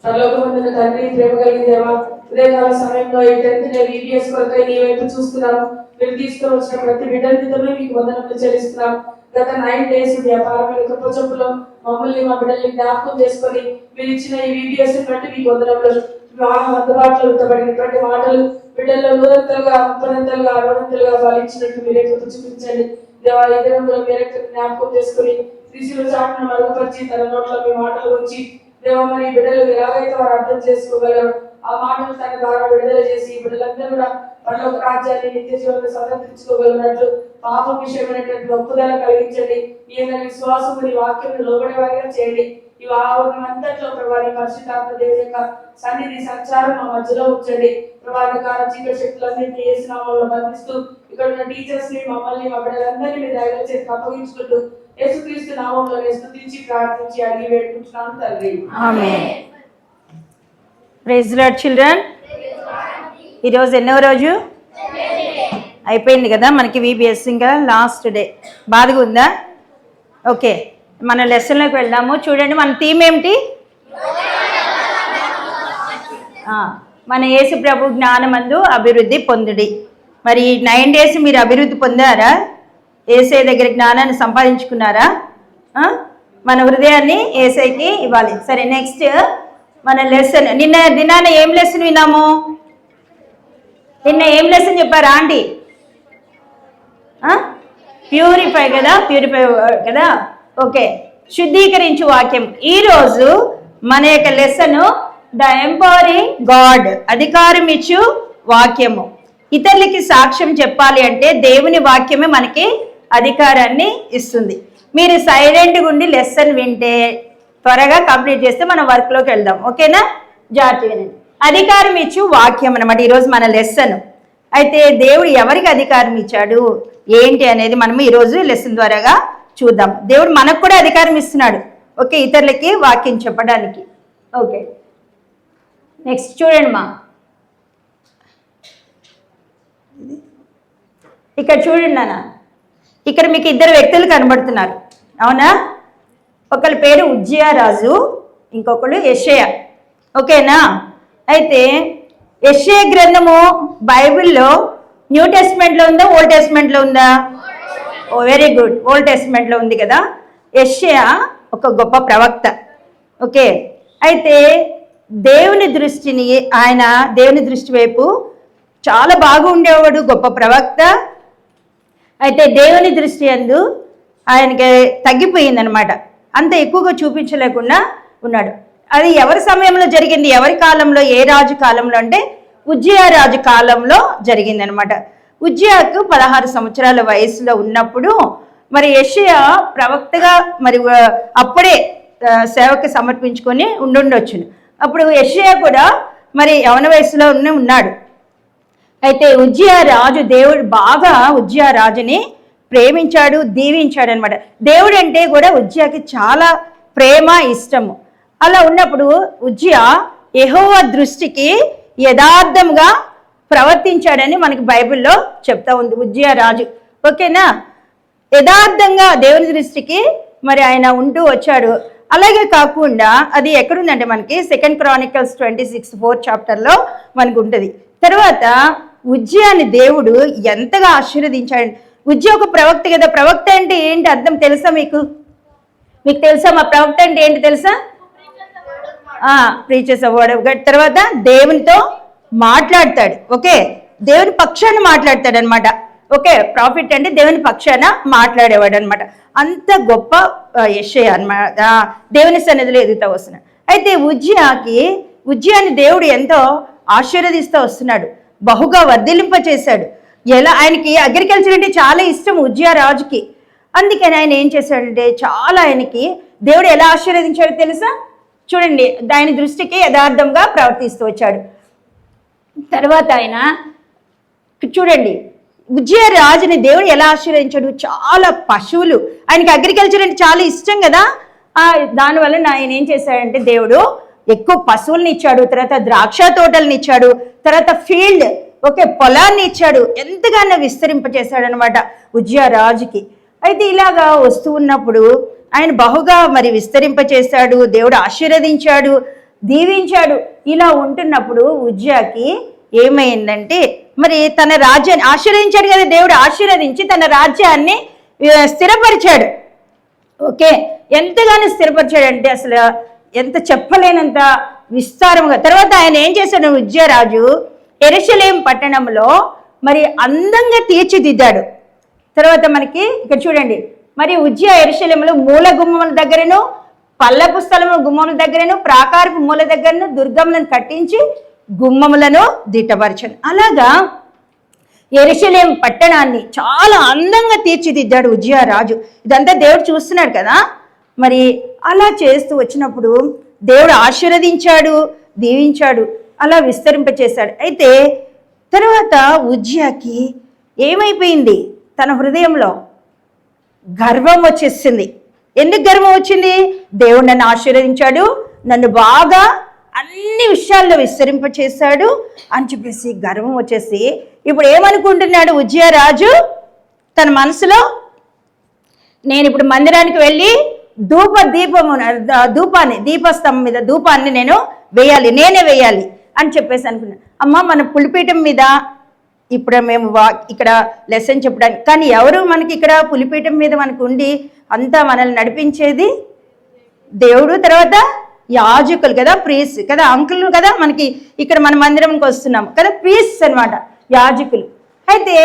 సర్వలోకమందున తండ్రి, ప్రేమ కలిగిన దేవా, ఉదయకాల సమయంలో ఈ 10th డే VBS కొరకై నీ వైపు చూస్తున్నాము. మీరు తీసుకొని వచ్చిన ప్రతి బిడ్డలతోనే మీకు వందనములు చెల్లిస్తున్నాం. గత 9 days వ్యాపారమైన కృప చొప్పులో మమ్మల్ని మా బిడ్డల్ని జ్ఞాపకం చేసుకొని మీరు ఇచ్చిన ఈ VBS బట్టి మీకు వందనములు. అందుబాటులో ఉంచబడినటువంటి మాటలు బిడ్డల్లో 100ంతలుగా 30ంతలుగా 60ంతలుగా ఫలించినట్టు మీరే కృప చూపించండి దేవా. ఈ దినంలో మీరే జ్ఞాపకం చేసుకుని శ్రీశిల చాటును మరుగుపరిచి తన నోట్లో మీ మాటలు వచ్చి దేవా, మరి బిడ్డలు ఎలాగైతే వారు అర్థం చేసుకోగలరు ఆ మాటలు తన ద్వారా విడుదల చేసి బిడ్డలందరూ కూడా పరలోక రాజ్యాన్ని నిత్య జీవనాన్ని స్వతంత్రించుకోగలిగినట్లు పాపం విషయమైనటువంటి ఒప్పుదల కలిగించండి. ఈయన విశ్వాసము నీ వాక్యం లోబడే వారిగా చేయండి. ఈ వారం అంతట్లో ప్రభావి పరిశుద్ధాత్మ దేవుని యొక్క సన్నిధి సంచారం మా మధ్యలో ఉంచండి. ప్రభావికార చీకటి శక్తులన్నింటినీ యేసు నామములో బంధిస్తూ ఇక్కడ ఉన్న టీచర్స్ ని మమ్మల్ని మా బిడ్డలందరినీ మీ దయల చేతికి అప్పగించుకుంటూ యేసుక్రీస్తు నామములో స్తుతించి ప్రార్థించి అడిగి వేడుకుంటున్నాను తండ్రి. ఆమేన్. Praise Lord children. ఈరోజు ఎన్నో రోజు అయిపోయింది కదా మనకి VBS, ఇంకా లాస్ట్ డే. బాధగా ఉందా? ఓకే, మన లెసన్లోకి వెళ్దాము. చూడండి, మన థీమ్ ఏమిటి? మన యేసు ప్రభు జ్ఞానమందు అభివృద్ధి పొందుడి. మరి 9 days మీరు అభివృద్ధి పొందారా? యేసయ్య దగ్గర జ్ఞానాన్ని సంపాదించుకున్నారా? మన హృదయాన్ని యేసయ్యకి ఇవ్వాలి. సరే, నెక్స్ట్ మన లెసన్. నిన్న ఏం లెసన్ విన్నాము? నిన్న ఏం లెసన్ చెప్పారా ఆంటీ? ప్యూరిఫై కదా, ప్యూరిఫై కదా. ఓకే, శుద్ధీకరించు వాక్యం. ఈరోజు మన యొక్క లెసన్ ద ఎంపవరింగ్ గాడ్, అధికారం ఇచ్చు వాక్యము. ఇతరులకి సాక్ష్యం చెప్పాలి అంటే దేవుని వాక్యమే మనకి అధికారాన్ని ఇస్తుంది. మీరు సైలెంట్గా ఉండి లెసన్ వింటే త్వరగా కంప్లీట్ చేస్తే మనం వర్క్లోకి వెళ్దాం. ఓకేనా? జాగ్రత్తగా వినండి. అధికారం ఇచ్చు వాక్యం అన్నమాట ఈరోజు మన లెసన్. అయితే దేవుడు ఎవరికి అధికారం ఇచ్చాడు ఏంటి అనేది మనం ఈరోజు లెసన్ ద్వారాగా చూద్దాం. దేవుడు మనకు కూడా అధికారం ఇస్తున్నాడు, ఓకే, ఇతరులకి వాక్యం చెప్పడానికి. ఓకే, నెక్స్ట్ చూడండి మా, ఇక్కడ చూడండి నాన్న. ఇక్కడ మీకు 2 వ్యక్తులు కనబడుతున్నారు, అవునా? ఒకళ్ళ పేరు ఉజ్జియా రాజు, ఇంకొకళ్ళు యెషయా. ఓకేనా? అయితే యెషయా గ్రంథము బైబిల్లో న్యూ టెస్ట్మెంట్లో ఉందా, ఓల్డ్ టెస్ట్మెంట్లో ఉందా? ఓ, వెరీ గుడ్, ఓల్డ్ టెస్ట్మెంట్లో ఉంది కదా. యెషయా ఒక గొప్ప ప్రవక్త. ఓకే, అయితే దేవుని దృష్టి వైపు చాలా బాగా ఉండేవాడు, గొప్ప ప్రవక్త. అయితే దేవుని దృష్టి యందు ఆయనకి తగ్గిపోయిందనమాట, అంత ఎక్కువగా చూపించలేకుండా ఉన్నాడు. అది ఎవరి సమయంలో జరిగింది, ఎవరి కాలంలో, ఏ రాజు కాలంలో అంటే ఉజ్జియా రాజు కాలంలో జరిగిందనమాట. ఉజ్జియాకు 16 సంవత్సరాల వయసులో ఉన్నప్పుడు మరి యెషయా ప్రవక్తగా మరి అప్పుడే సేవకు సమర్పించుకొని ఉండుండొచ్చును. అప్పుడు యెషయా కూడా మరి యవన వయసులో ఉన్నాడు. అయితే ఉజ్జియా రాజు, దేవుడు బాగా ఉజ్జియా రాజుని ప్రేమించాడు, దీవించాడు అనమాట. దేవుడు అంటే కూడా ఉజ్జియాకి చాలా ప్రేమ, ఇష్టము. అలా ఉన్నప్పుడు ఉజ్జియా యెహోవా దృష్టికి యథార్థంగా ప్రవర్తించాడని మనకి బైబిల్లో చెప్తా ఉంది ఉజ్జియా రాజు. ఓకేనా? యథార్థంగా దేవుని దృష్టికి మరి ఆయన ఉంటూ వచ్చాడు. అలాగే కాకుండా అది ఎక్కడుందంటే మనకి 2 Chronicles 26:4 చాప్టర్లో మనకు ఉంటుంది. తర్వాత ఉజ్జియాని దేవుడు ఎంతగా ఆశీర్వదించాడు. ఉజ్జియా ఒక ప్రవక్త కదా. ప్రవక్త అంటే ఏంటి అర్థం తెలుసా మీకు? తెలుసా మా ప్రవక్త అంటే ఏంటి తెలుసా? ప్రీచర్స్ అవ్వడం. తర్వాత దేవునితో మాట్లాడతాడు. ఓకే, దేవుని పక్షాన మాట్లాడతాడు అనమాట. ఓకే, ప్రాఫిట్ అంటే దేవుని పక్షాన మాట్లాడేవాడు అనమాట. అంత గొప్ప యెషయా అన్నమాట, దేవుని సన్నిధిలో ఎదుగుతూ వస్తున్నాడు. అయితే ఉజ్జియాని దేవుడు ఎంతో ఆశీర్వదిస్తూ వస్తున్నాడు, బహుగా వర్ధిలింప చేశాడు. ఎలా ఆయనకి అగ్రికల్చర్ అంటే చాలా ఇష్టం ఉజ్జియా రాజుకి. అందుకని ఆయన ఏం చేశాడంటే చాలా ఆయనకి దేవుడు ఎలా ఆశీర్వదించాడో తెలుసా? చూడండి, దాని దృష్టికి యథార్థంగా ప్రవర్తిస్తూ వచ్చాడు. తర్వాత ఆయన చూడండి ఉజ్జియా రాజుని దేవుడు ఎలా ఆశీర్వదించాడు. చాలా పశువులు, ఆయనకి అగ్రికల్చర్ అంటే చాలా ఇష్టం కదా. దానివల్ల ఆయన ఏం చేశాడంటే దేవుడు ఎక్కువ పశువుల్ని ఇచ్చాడు, తర్వాత ద్రాక్ష తోటల్ని ఇచ్చాడు, తర్వాత ఫీల్డ్, ఓకే, పొలాన్ని ఇచ్చాడు. ఎంతగానో విస్తరింపచేశాడు అనమాట ఉజ్జియా రాజుకి. అయితే ఇలాగా వస్తూ ఉన్నప్పుడు ఆయన బహుగా మరి విస్తరింపచేశాడు, దేవుడు ఆశీర్వదించాడు, దీవించాడు. ఇలా ఉంటున్నప్పుడు ఉజ్జియాకి ఏమైందంటే మరి తన రాజ్యాన్ని ఆశీర్వదించాడు కదా, దేవుడు ఆశీర్వదించి తన రాజ్యాన్ని స్థిరపరిచాడు. ఓకే, ఎంతగానో స్థిరపరిచాడంటే అసలు ఎంత చెప్పలేనంత విస్తారంగా. తర్వాత ఆయన ఏం చేశాడు, ఉజ్జియా రాజు యెరూషలేం పట్టణంలో మరి అందంగా తీర్చిదిద్దాడు. తర్వాత మనకి ఇక్కడ చూడండి, మరి ఉజ్జియా యెరూషలేములో మూల గుమ్మముల దగ్గరను, పల్లపు స్థలము గుమ్మముల దగ్గరను, ప్రాకారపు మూల దగ్గరను దుర్గములను కట్టించి గుమ్మములను దిట్టపరచాడు. అలాగా యెరూషలేం పట్టణాన్ని చాలా అందంగా తీర్చిదిద్దాడు ఉజ్జియా రాజు. ఇదంతా దేవుడు చూస్తున్నాడు కదా. మరి అలా చేస్తూ వచ్చినప్పుడు దేవుడు ఆశీర్వదించాడు, దీవించాడు, అలా విస్తరింపచేశాడు. అయితే తర్వాత ఉజ్జియాకి ఏమైపోయింది, తన హృదయంలో గర్వం వచ్చేసింది. ఎందుకు గర్వం వచ్చింది? దేవుడు నన్ను ఆశీర్వదించాడు, నన్ను బాగా అన్ని విషయాల్లో విస్తరింపచేశాడు అని చెప్పేసి గర్వం వచ్చేసి ఇప్పుడు ఏమనుకుంటున్నాడు ఉజ్జియా రాజు తన మనసులో, నేను ఇప్పుడు మందిరానికి వెళ్ళి దీపస్తంభం మీద ధూపాన్ని నేను వేయాలి, నేనే వేయాలి అని చెప్పేసి అనుకున్నాను. అమ్మ మన పులిపీఠం మీద ఇప్పుడు మేము ఇక్కడ లెసన్ చెప్పడానికి, కానీ ఎవరు మనకి ఇక్కడ పులిపీఠం మీద మనకు ఉండి అంతా మనల్ని నడిపించేది దేవుడు, తర్వాత యాజకులు కదా, ప్రీస్ట్ కదా, అంకుల్ కదా, మనకి ఇక్కడ మన మందిరంకి వస్తున్నాం కదా, ప్రీస్ట్ అన్నమాట, యాజకులు. అయితే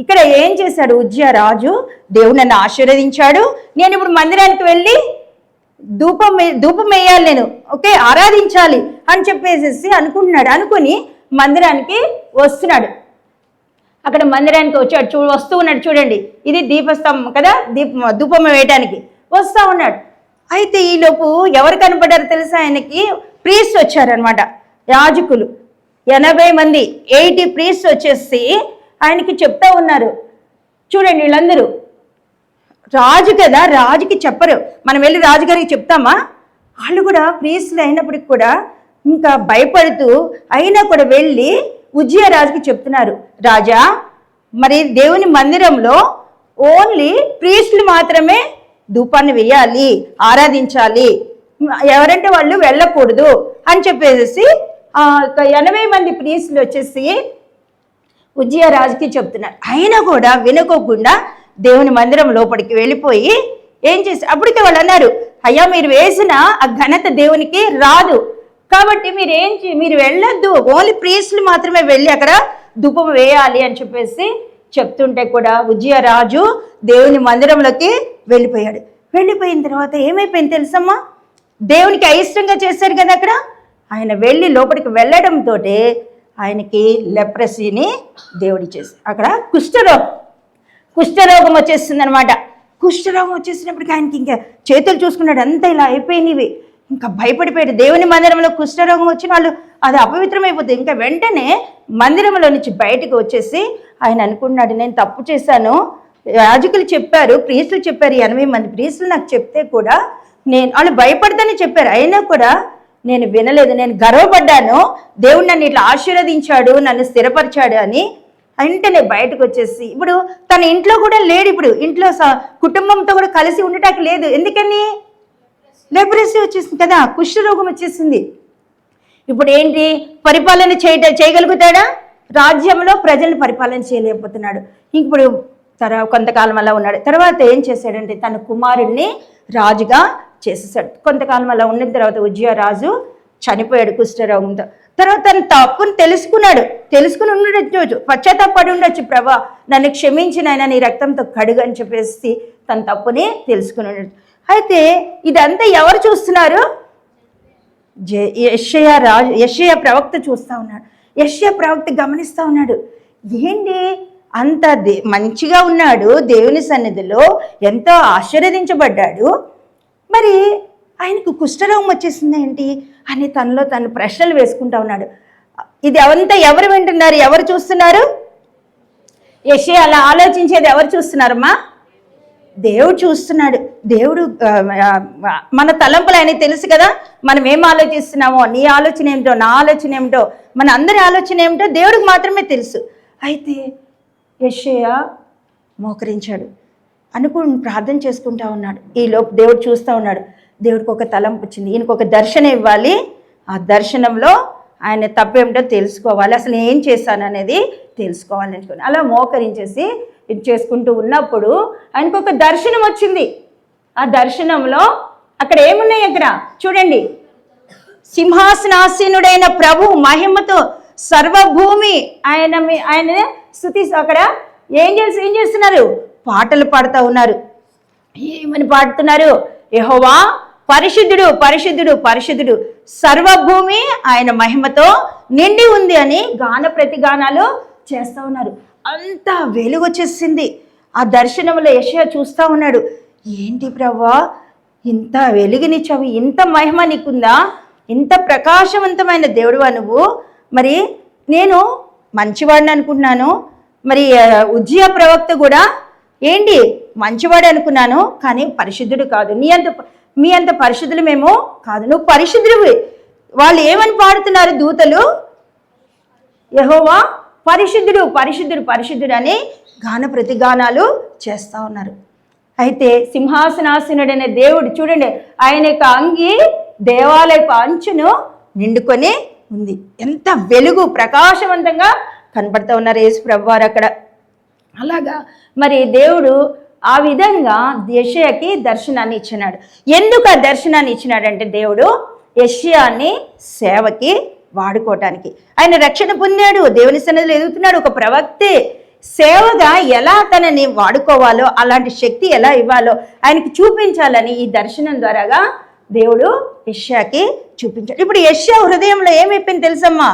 ఇక్కడ ఏం చేశాడు ఉజ్జియా రాజు, దేవుడు నన్ను ఆశీర్వదించాడు, నేను ఇప్పుడు మందిరానికి వెళ్ళి ధూపం వేయాలి, నేను ఓకే ఆరాధించాలి అని చెప్పేసి అనుకుంటున్నాడు. అనుకుని మందిరానికి వస్తున్నాడు. అక్కడ మందిరానికి వచ్చాడు, వస్తూ ఉన్నాడు. చూడండి, ఇది దీపస్తంభం కదా, ధూపం వేయడానికి వస్తూ ఉన్నాడు. అయితే ఈలోపు ఎవరు కనపడ్డారు తెలుసా ఆయనకి? ప్రీస్ట్ వచ్చారనమాట, యాజకులు 80 మంది, 80 ప్రీస్ట్ వచ్చేసి ఆయనకి చెప్తా ఉన్నారు. చూడండి, వీళ్ళందరూ రాజు కదా, రాజుకి చెప్పరు, మనం వెళ్ళి రాజుగారికి చెప్తామా? వాళ్ళు కూడా ప్రీస్టులు అయినప్పటికి కూడా ఇంకా భయపడుతూ అయినా కూడా వెళ్ళి ఉజ్జియా రాజుకి చెప్తున్నారు, రాజా మరి దేవుని మందిరంలో ఓన్లీ ప్రీస్టులు మాత్రమే ధూపాన్ని వేయాలి, ఆరాధించాలి, ఎవరంటే వాళ్ళు వెళ్ళకూడదు అని చెప్పేసి 80 మంది ప్రీస్టులు వచ్చేసి ఉజ్జియా రాజుకి చెప్తున్నారు. అయినా కూడా వినుకోకుండా దేవుని మందిరం లోపలికి వెళ్ళిపోయి ఏం చేసి అప్పటికే వాళ్ళు అన్నారు, అయ్యా మీరు వేసిన ఆ ఘనత దేవునికి రాదు, కాబట్టి మీరు వెళ్ళొద్దు, ఓన్లీ ప్రీస్టులు మాత్రమే వెళ్ళి అక్కడ ధూపం వేయాలి అని చెప్పేసి చెప్తుంటే కూడా ఉజ్జియా రాజు దేవుని మందిరంలోకి వెళ్ళిపోయాడు. వెళ్ళిపోయిన తర్వాత ఏమైపోయింది తెలుసమ్మా? దేవునికి అయిష్టంగా చేశాడు కదా అక్కడ. ఆయన వెళ్ళి లోపలికి వెళ్ళడంతో ఆయనకి లెప్రసీని దేవుడి చేశాడు. అక్కడ కుష్ఠరోగం వచ్చేస్తుంది అనమాట. కుష్ఠరోగం వచ్చేసినప్పటికీ ఆయనకి ఇంకా చేతులు చూసుకున్నాడు, అంతా ఇలా అయిపోయినవి, ఇంకా భయపడిపోయాడు. దేవుని మందిరంలో కుష్ఠరోగం వచ్చిన వాళ్ళు అది అపవిత్రమైపోతుంది. ఇంకా వెంటనే మందిరంలో నుంచి బయటకు వచ్చేసి ఆయన అనుకున్నాడు, నేను తప్పు చేశాను, యాజకులు చెప్పారు, ప్రీస్టులు చెప్పారు, 80 మంది ప్రీస్టులు నాకు చెప్తే కూడా వాళ్ళు భయపడతానే చెప్పారు, అయినా కూడా నేను వినలేదు, నేను గర్వపడ్డాను, దేవుడు నన్ను ఇట్లా ఆశీర్వదించాడు, నన్ను స్థిరపరిచాడు అని వెంటనే బయటకు వచ్చేసి ఇప్పుడు తన ఇంట్లో కూడా లేడు, ఇప్పుడు ఇంట్లో కుటుంబంతో కూడా కలిసి ఉండటానికి లేదు. ఎందుకని? లెప్రసీ వచ్చేసింది కదా, కుష్ఠరోగం వచ్చేసింది. ఇప్పుడు ఏంటి, పరిపాలన చేయగలుగుతాడా? రాజ్యంలో ప్రజలను పరిపాలన చేయలేకపోతున్నాడు. ఇప్పుడు కొంతకాలం అలా ఉన్నాడు. తర్వాత ఏం చేశాడంటే తన కుమారుణ్ణి రాజుగా చేసేసాడు. కొంతకాలం అలా ఉన్న తర్వాత ఉజ్జియా రాజు చనిపోయాడు కుష్ఠరోగంతో. తర్వాత తన తప్పును తెలుసుకుని ఉండొచ్చు, పశ్చాత్తాపడి ఉండొచ్చు, ప్రభా నన్ను క్షమించిన ఆయన నీ రక్తంతో కడుగు అని చెప్పేసి తన తప్పుని తెలుసుకుని ఉండొచ్చు. అయితే ఇదంతా ఎవరు చూస్తున్నారు? యెషయా ప్రవక్త చూస్తూ ఉన్నాడు. యెషయా ప్రవక్త గమనిస్తూ ఉన్నాడు, ఏంటి అంత మంచిగా ఉన్నాడు, దేవుని సన్నిధిలో ఎంతో ఆశీర్వదించబడ్డాడు, మరి ఆయనకు కుష్ఠరోగం వచ్చేసింది ఏంటి అని తనలో తను ప్రశ్నలు వేసుకుంటా ఉన్నాడు. ఇది అవంతా ఎవరు వింటున్నారు, ఎవరు చూస్తున్నారు? యెషయా అలా ఆలోచించేది ఎవరు చూస్తున్నారమ్మా? దేవుడు చూస్తున్నాడు. దేవుడు మన తలంపులు ఆయనకి తెలుసు కదా, మనం ఏం ఆలోచిస్తున్నామో, నీ ఆలోచన ఏమిటో, నా ఆలోచన ఏమిటో, మన అందరి ఆలోచన ఏమిటో దేవుడికి మాత్రమే తెలుసు. అయితే యెషయా మోకరించాడు. ప్రార్థన చేసుకుంటా ఉన్నాడు. ఈలోపు దేవుడు చూస్తూ ఉన్నాడు. దేవుడికి ఒక తలంపు వచ్చింది, ఈయనకు ఒక దర్శనం ఇవ్వాలి, ఆ దర్శనంలో ఆయన తప్పేమిటో తెలుసుకోవాలి, అసలు ఏం చేశాను అనేది తెలుసుకోవాలి అనుకుని అలా మోకరించేసి ఇది చేసుకుంటూ ఉన్నప్పుడు ఆయనకు ఒక దర్శనం వచ్చింది. ఆ దర్శనంలో అక్కడ ఏమున్నాయి, అక్కడ చూడండి, సింహాసనాసీనుడైన ప్రభు మహిమతో సర్వభూమి ఆయన స్తుతి, అక్కడ ఏం చేస్తున్నారు, పాటలు పాడుతూ ఉన్నారు. ఏమని పాడుతున్నారు, యెహోవా పరిశుద్ధుడు పరిశుద్ధుడు పరిశుద్ధుడు, సర్వభూమి ఆయన మహిమతో నిండి ఉంది అని గాన ప్రతిగానాలు చేస్తూ ఉన్నారు. అంత వెలుగు వచ్చేసింది. ఆ దర్శనంలో యెషయా చూస్తూ ఉన్నాడు, ఏంటి ప్రభువా ఇంత వెలుగునిచ్చావు, ఇంత మహిమ నీకుందా, ఇంత ప్రకాశవంతమైన దేవుడువా నువ్వు, మరి నేను మంచివాడిని అనుకుంటున్నాను, మరి ఉజ్జియా ప్రవక్త కూడా ఏంటి మంచివాడు అనుకున్నాను, కానీ పరిశుద్ధుడు కాదు, మీ అంత పరిశుద్ధులు మేము కాదు, నువ్వు పరిశుద్ధుడివి. వాళ్ళు ఏమని పాడుతున్నారు దూతలు, యెహోవా పరిశుద్ధుడు పరిశుద్ధుడు పరిశుద్ధుడు అని గాన ప్రతిగానాలు చేస్తూ ఉన్నారు. అయితే సింహాసనాసీనుడైన దేవుడు చూడండి, ఆయన యొక్క అంగి దేవాలయపు అంచును నిండుకొని ఉంది. ఎంత వెలుగు ప్రకాశవంతంగా కనపడుతూ ఉన్నారు యేసు ప్రభువు వారు అక్కడ. అలాగా మరి దేవుడు ఆ విధంగా యెషయాకి దర్శనాన్ని ఇచ్చినాడు. ఎందుకు ఆ దర్శనాన్ని ఇచ్చినాడంటే దేవుడు యెషయాని సేవకి వాడుకోవటానికి. ఆయన రక్షణ పొందాడు, దేవుని సన్నిధిలో ఎదుగుతున్నాడు, ఒక ప్రవక్తే. సేవగా ఎలా తనని వాడుకోవాలో, అలాంటి శక్తి ఎలా ఇవ్వాలో ఆయనకి చూపించాలని ఈ దర్శనం ద్వారాగా దేవుడు యెషయాకి చూపించాడు. ఇప్పుడు యెషయా హృదయంలో ఏమైపోయింది తెలుసమ్మా,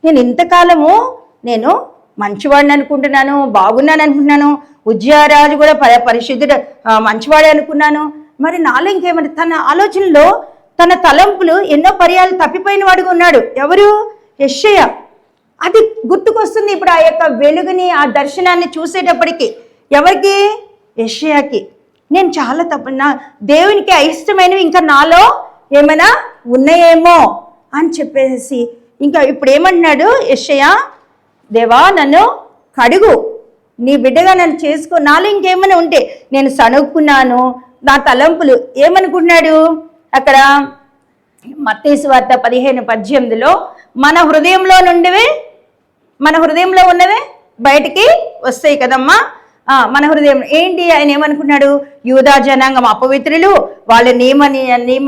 నేను ఇంతకాలము నేను మంచివాడిని అనుకుంటున్నాను, బాగున్నాను అనుకుంటున్నాను, ఉజ్జియారాజు కూడా పరిశుద్ధుడు మంచివాడే అనుకున్నాను, మరి నాలో ఇంకేమని తన ఆలోచనలో తన తలంపులు ఎన్నో పర్యాలు తప్పిపోయిన వాడుగా ఉన్నాడు. ఎవరు, యెషయా. అది గుర్తుకొస్తుంది ఇప్పుడు ఆ యొక్క వెలుగుని, ఆ దర్శనాన్ని చూసేటప్పటికి. ఎవరికి, యెషయాకి. నేను చాలా నా దేవునికి అయిష్టమైనవి ఇంకా నాలో ఏమైనా ఉన్నాయేమో అని చెప్పేసి ఇంకా ఇప్పుడు ఏమంటున్నాడు యెషయా, దేవా నన్ను కడుగు, నీ బిడ్డగా నన్ను చేసుకో, నాలో ఇంకేమైనా ఉంటే, నేను సణుక్కున్నాను, నా తలంపులు ఏమనుకుంటున్నాడు అక్కడ మత్తయి సువార్త 15:18 మన హృదయంలో ఉన్నవే బయటికి వస్తాయి కదమ్మా. మన హృదయం ఏంటి, ఆయన ఏమనుకున్నాడు, యూదా జనాంగం అపవిత్రులు, వాళ్ళు నియమ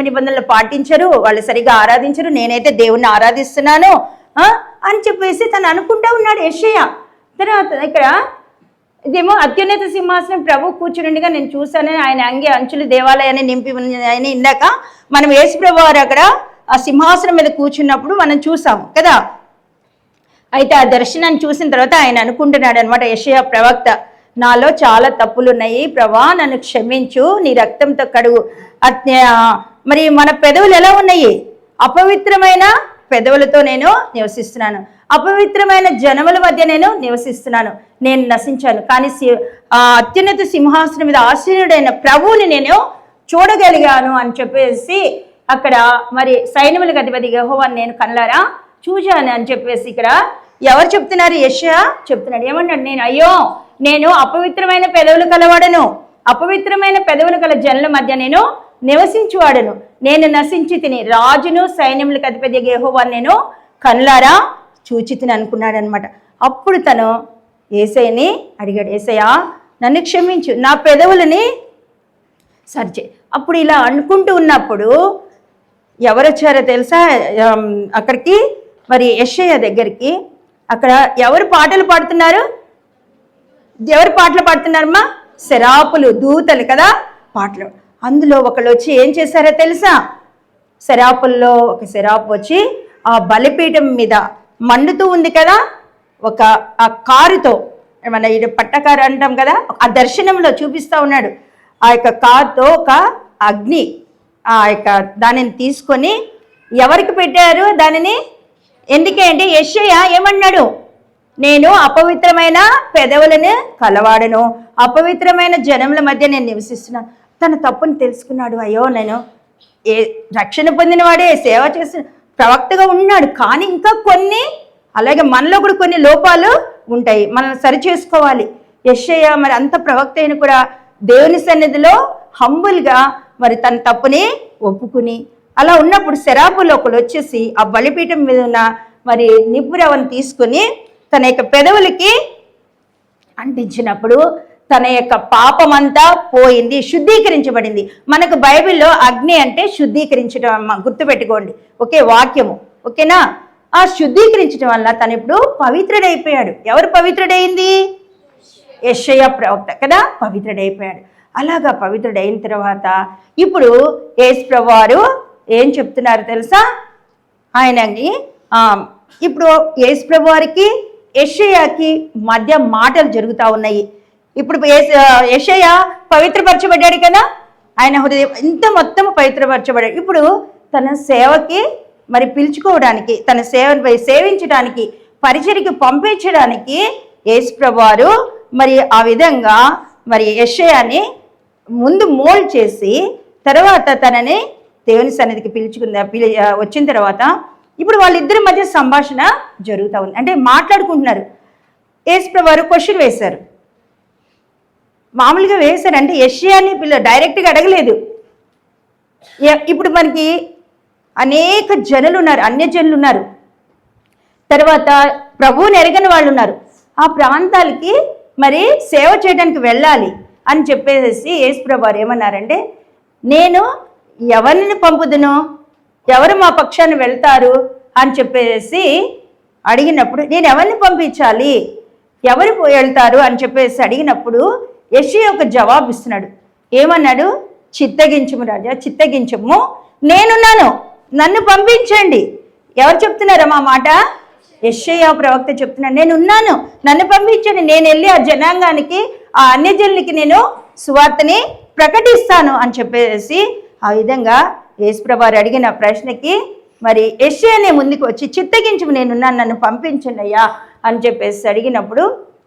నిబంధనలు పాటించరు, వాళ్ళు సరిగా ఆరాధించరు, నేనైతే దేవుణ్ణి ఆరాధిస్తున్నాను అని చెప్పేసి తను అనుకుంటా ఉన్నాడు యెషయా. తర్వాత ఇక్కడ ఇదేమో అత్యున్నత సింహాసనం ప్రభు కూర్చునిగా నేను చూశానని, ఆయన అంగే అంచులు దేవాలయాన్ని నింపి అని ఇందాక మనం యేసు ప్రభు వారు అక్కడ ఆ సింహాసనం మీద కూర్చున్నప్పుడు మనం చూసాము కదా. అయితే ఆ దర్శనాన్ని చూసిన తర్వాత ఆయన అనుకుంటున్నాడు అనమాట యెషయా ప్రవక్త, నాలో చాలా తప్పులు ఉన్నాయి ప్రభా, నన్ను క్షమించు, నీ రక్తంతో కడుగు. మరి మన పెదవులు ఎలా ఉన్నాయి, అపవిత్రమైన పెదవులతో నేను నివసిస్తున్నాను, అపవిత్రమైన జనముల మధ్య నేను నివసిస్తున్నాను, నేను నశించాను, కానీ అత్యున్నత సింహాసనం మీద ఆసీనుడైన ప్రభువుని నేను చూడగలిగాను అని చెప్పేసి అక్కడ మరి సైన్యములకు అధిపతి యెహోవాను నేను కళ్ళారా చూశాను అని చెప్పేసి ఇక్కడ ఎవరు చెప్తున్నారు, యెషయా చెప్తున్నాడు. ఏమన్నాడు, నేను అపవిత్రమైన పెదవులు కలవాడను, అపవిత్రమైన పెదవులు కల జనుల మధ్య నేను నివసించువాడను, నేను నశించి తిని రాజును సైన్యములకు అధిపతి యెహోవాను నేను కళ్ళారా చూచితిని అనుకున్నాడు అనమాట. అప్పుడు తను యేసయ్యని అడిగాడు, యేసయ్యా నన్ను క్షమించు, నా పెదవులని సరిచే. అప్పుడు ఇలా అనుకుంటూ ఉన్నప్పుడు ఎవరు వచ్చారో తెలుసా అక్కడికి, మరి యెషయా దగ్గరికి. అక్కడ ఎవరు పాటలు పాడుతున్నారు, పాడుతున్నారమ్మా, శరాపులు, దూతలు కదా పాటలు. అందులో ఒకళ్ళు వచ్చి ఏం చేశారో తెలుసా, శరాపుల్లో ఒక శరాపు వచ్చి ఆ బలిపీఠం మీద మండుతూ ఉంది కదా, ఆ కారుతో, మన ఇది పట్టకారు అంటాం కదా, ఆ దర్శనంలో చూపిస్తూ ఉన్నాడు. ఆ యొక్క కారుతో ఒక అగ్ని ఆ యొక్క దానిని తీసుకొని ఎవరికి పెట్టారు దానిని, ఎందుకే అంటే యెషయా ఏమన్నాడు, నేను అపవిత్రమైన పెదవులను కలవాడను, అపవిత్రమైన జనముల మధ్య నేను నివసిస్తున్నాను. తన తప్పుని తెలుసుకున్నాడు. అయ్యో నేను రక్షణ పొందినవాడే, సేవ చేసిన ప్రవక్తగా ఉన్నాడు, కానీ ఇంకా కొన్ని అలాగే మనలో కూడా కొన్ని లోపాలు ఉంటాయి, మనం సరి చేసుకోవాలి. యెషయా మరి అంత ప్రవక్త అయిన కూడా దేవుని సన్నిధిలో హంబుల్గా మరి తన తప్పుని ఒప్పుకుని అలా ఉన్నప్పుడు శరాపులో ఒకడు వచ్చేసి ఆ బలిపీఠం మీద ఉన్న మరి నిప్పురవ్వను తీసుకుని తన యొక్క పెదవులకి అంటించినప్పుడు తన యొక్క పాపమంతా పోయింది, శుద్ధీకరించబడింది. మనకు బైబిల్లో అగ్ని అంటే శుద్ధీకరించడం అమ్మ, గుర్తుపెట్టుకోండి. ఓకే, వాక్యము ఓకేనా. ఆ శుద్ధీకరించడం వల్ల తను ఇప్పుడు పవిత్రుడైపోయాడు. ఎవరు పవిత్రుడైంది? యెషయా ప్రవక్త కదా, పవిత్రుడైపోయాడు. అలాగా పవిత్రుడైన తర్వాత ఇప్పుడు యేసు ప్రభువారు ఏం చెప్తున్నారు తెలుసా? ఆయనని ఇప్పుడు యేసు ప్రభువారికి యెషయాకి మధ్య మాటలు జరుగుతూ ఉన్నాయి. ఇప్పుడు యెషయా పవిత్రపరచబడ్డాడు కదా, ఆయన హృదయం ఇంత మొత్తం పవిత్రపరచబడ్డాడు. ఇప్పుడు తన సేవకి మరి పిలుచుకోవడానికి, తన సేవించడానికి, పరిచర్యకి పంపించడానికి యేసు ప్రభువారు మరి ఆ విధంగా మరి యెషయాని ముందు మోల్డ్ చేసి తర్వాత తనని దేవుని సన్నిధికి వచ్చిన తర్వాత ఇప్పుడు వాళ్ళిద్దరి మధ్య సంభాషణ జరుగుతూ ఉంది. అంటే మాట్లాడుకుంటున్నారు. యేసు ప్రభువారు క్వశ్చన్ వేశారు, మామూలుగా వేశారు. అంటే యెషయాని డైరెక్ట్గా అడగలేదు. ఇప్పుడు మనకి అనేక జనులు ఉన్నారు, అన్యజనులు ఉన్నారు, తర్వాత ప్రభువుని ఎరగని వాళ్ళు ఉన్నారు. ఆ ప్రాంతాలకి మరి సేవ చేయడానికి వెళ్ళాలి అని చెప్పేసి యేసు ప్రభువారు ఏమన్నారంటే, నేను ఎవరిని పంపుదును, ఎవరు మా పక్షాన్ని వెళ్తారు అని చెప్పేసి అడిగినప్పుడు, నేను ఎవరిని పంపించాలి, ఎవరు వెళ్తారు అని చెప్పేసి అడిగినప్పుడు యెషయా ఒక జవాబు ఇస్తున్నాడు. ఏమన్నాడు? చిత్తగించము రాజా, చిత్తగించము, నేనున్నాను, నన్ను పంపించండి. ఎవరు చెప్తున్నారమ్మా మాట? యెషయా ప్రవక్త చెప్తున్నాడు, నేనున్నాను, నన్ను పంపించండి, నేను వెళ్ళి ఆ జనాంగానికి, ఆ అన్యజనులకి నేను సువార్తని ప్రకటిస్తాను అని చెప్పేసి ఆ విధంగా యేసు ప్రభువారు అడిగిన ప్రశ్నకి మరి యెషయానే ముందుకు వచ్చి చిత్తగించము, నేనున్నాను, నన్ను పంపించండి అయ్యా అని చెప్పేసి అడిగినప్పుడు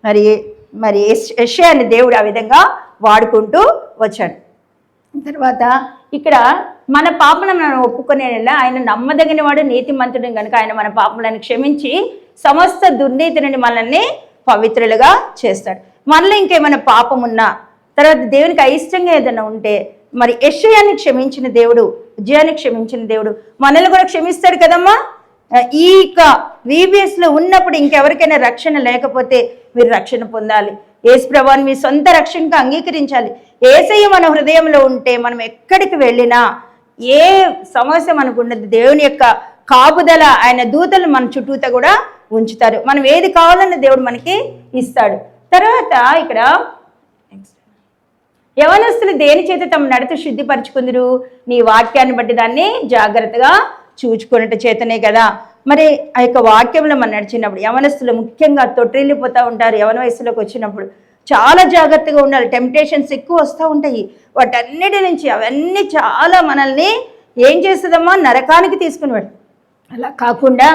మరి మరి యెషయాని దేవుడు ఆ విధంగా వాడుకుంటూ వచ్చాడు. తర్వాత ఇక్కడ మన పాపలను మనం ఒప్పుకునేలా ఆయన నమ్మదగిన వాడు, నీతిమంతుడు కనుక ఆయన మన పాపలను క్షమించి సమస్త దుర్నీతి నుండి మనల్ని పవిత్రులుగా చేస్తాడు. మనలో ఇంకేమైనా పాపం ఉన్నా, తర్వాత దేవునికి అయిష్టంగా ఏదైనా ఉంటే మరి యెషయాని క్షమించిన దేవుడు, ఉజ్జయాన్ని క్షమించిన దేవుడు మనల్ని కూడా క్షమిస్తాడు కదమ్మా. ఈ VBSలో ఉన్నప్పుడు ఇంకెవరికైనా రక్షణ లేకపోతే మీరు రక్షణ పొందాలి. యేసు ప్రభువుని మీ సొంత రక్షణగా అంగీకరించాలి. యేసయ్య మన హృదయంలో ఉంటే మనం ఎక్కడికి వెళ్ళినా ఏ సమస్య మనకు ఉండదు. దేవుని యొక్క కాపుదల, ఆయన దూతలు మన చుట్టూతా కూడా ఉంచుతారు. మనం ఏది కావాలన్న దేవుడు మనకి ఇస్తాడు. తర్వాత ఇక్కడ యవనస్తులు దేని చేత తమ నడత శుద్ధిపరచుకుందరు? నీ వాక్యాన్ని బట్టి దాన్ని జాగ్రత్తగా చూచుకున్నట్టు చేతనే కదా. మరి ఆ యొక్క వాక్యంలో మనం నడిచినప్పుడు యవనస్తులు ముఖ్యంగా తొట్టిల్లిపోతూ ఉంటారు. యవన వయసులోకి వచ్చినప్పుడు చాలా జాగ్రత్తగా ఉండాలి. టెంప్టేషన్స్ ఎక్కువ వస్తూ ఉంటాయి. వాటన్నిటి నుంచి అవన్నీ చాలా మనల్ని ఏం చేస్తుందమ్మా, నరకానికి తీసుకుని. అలా కాకుండా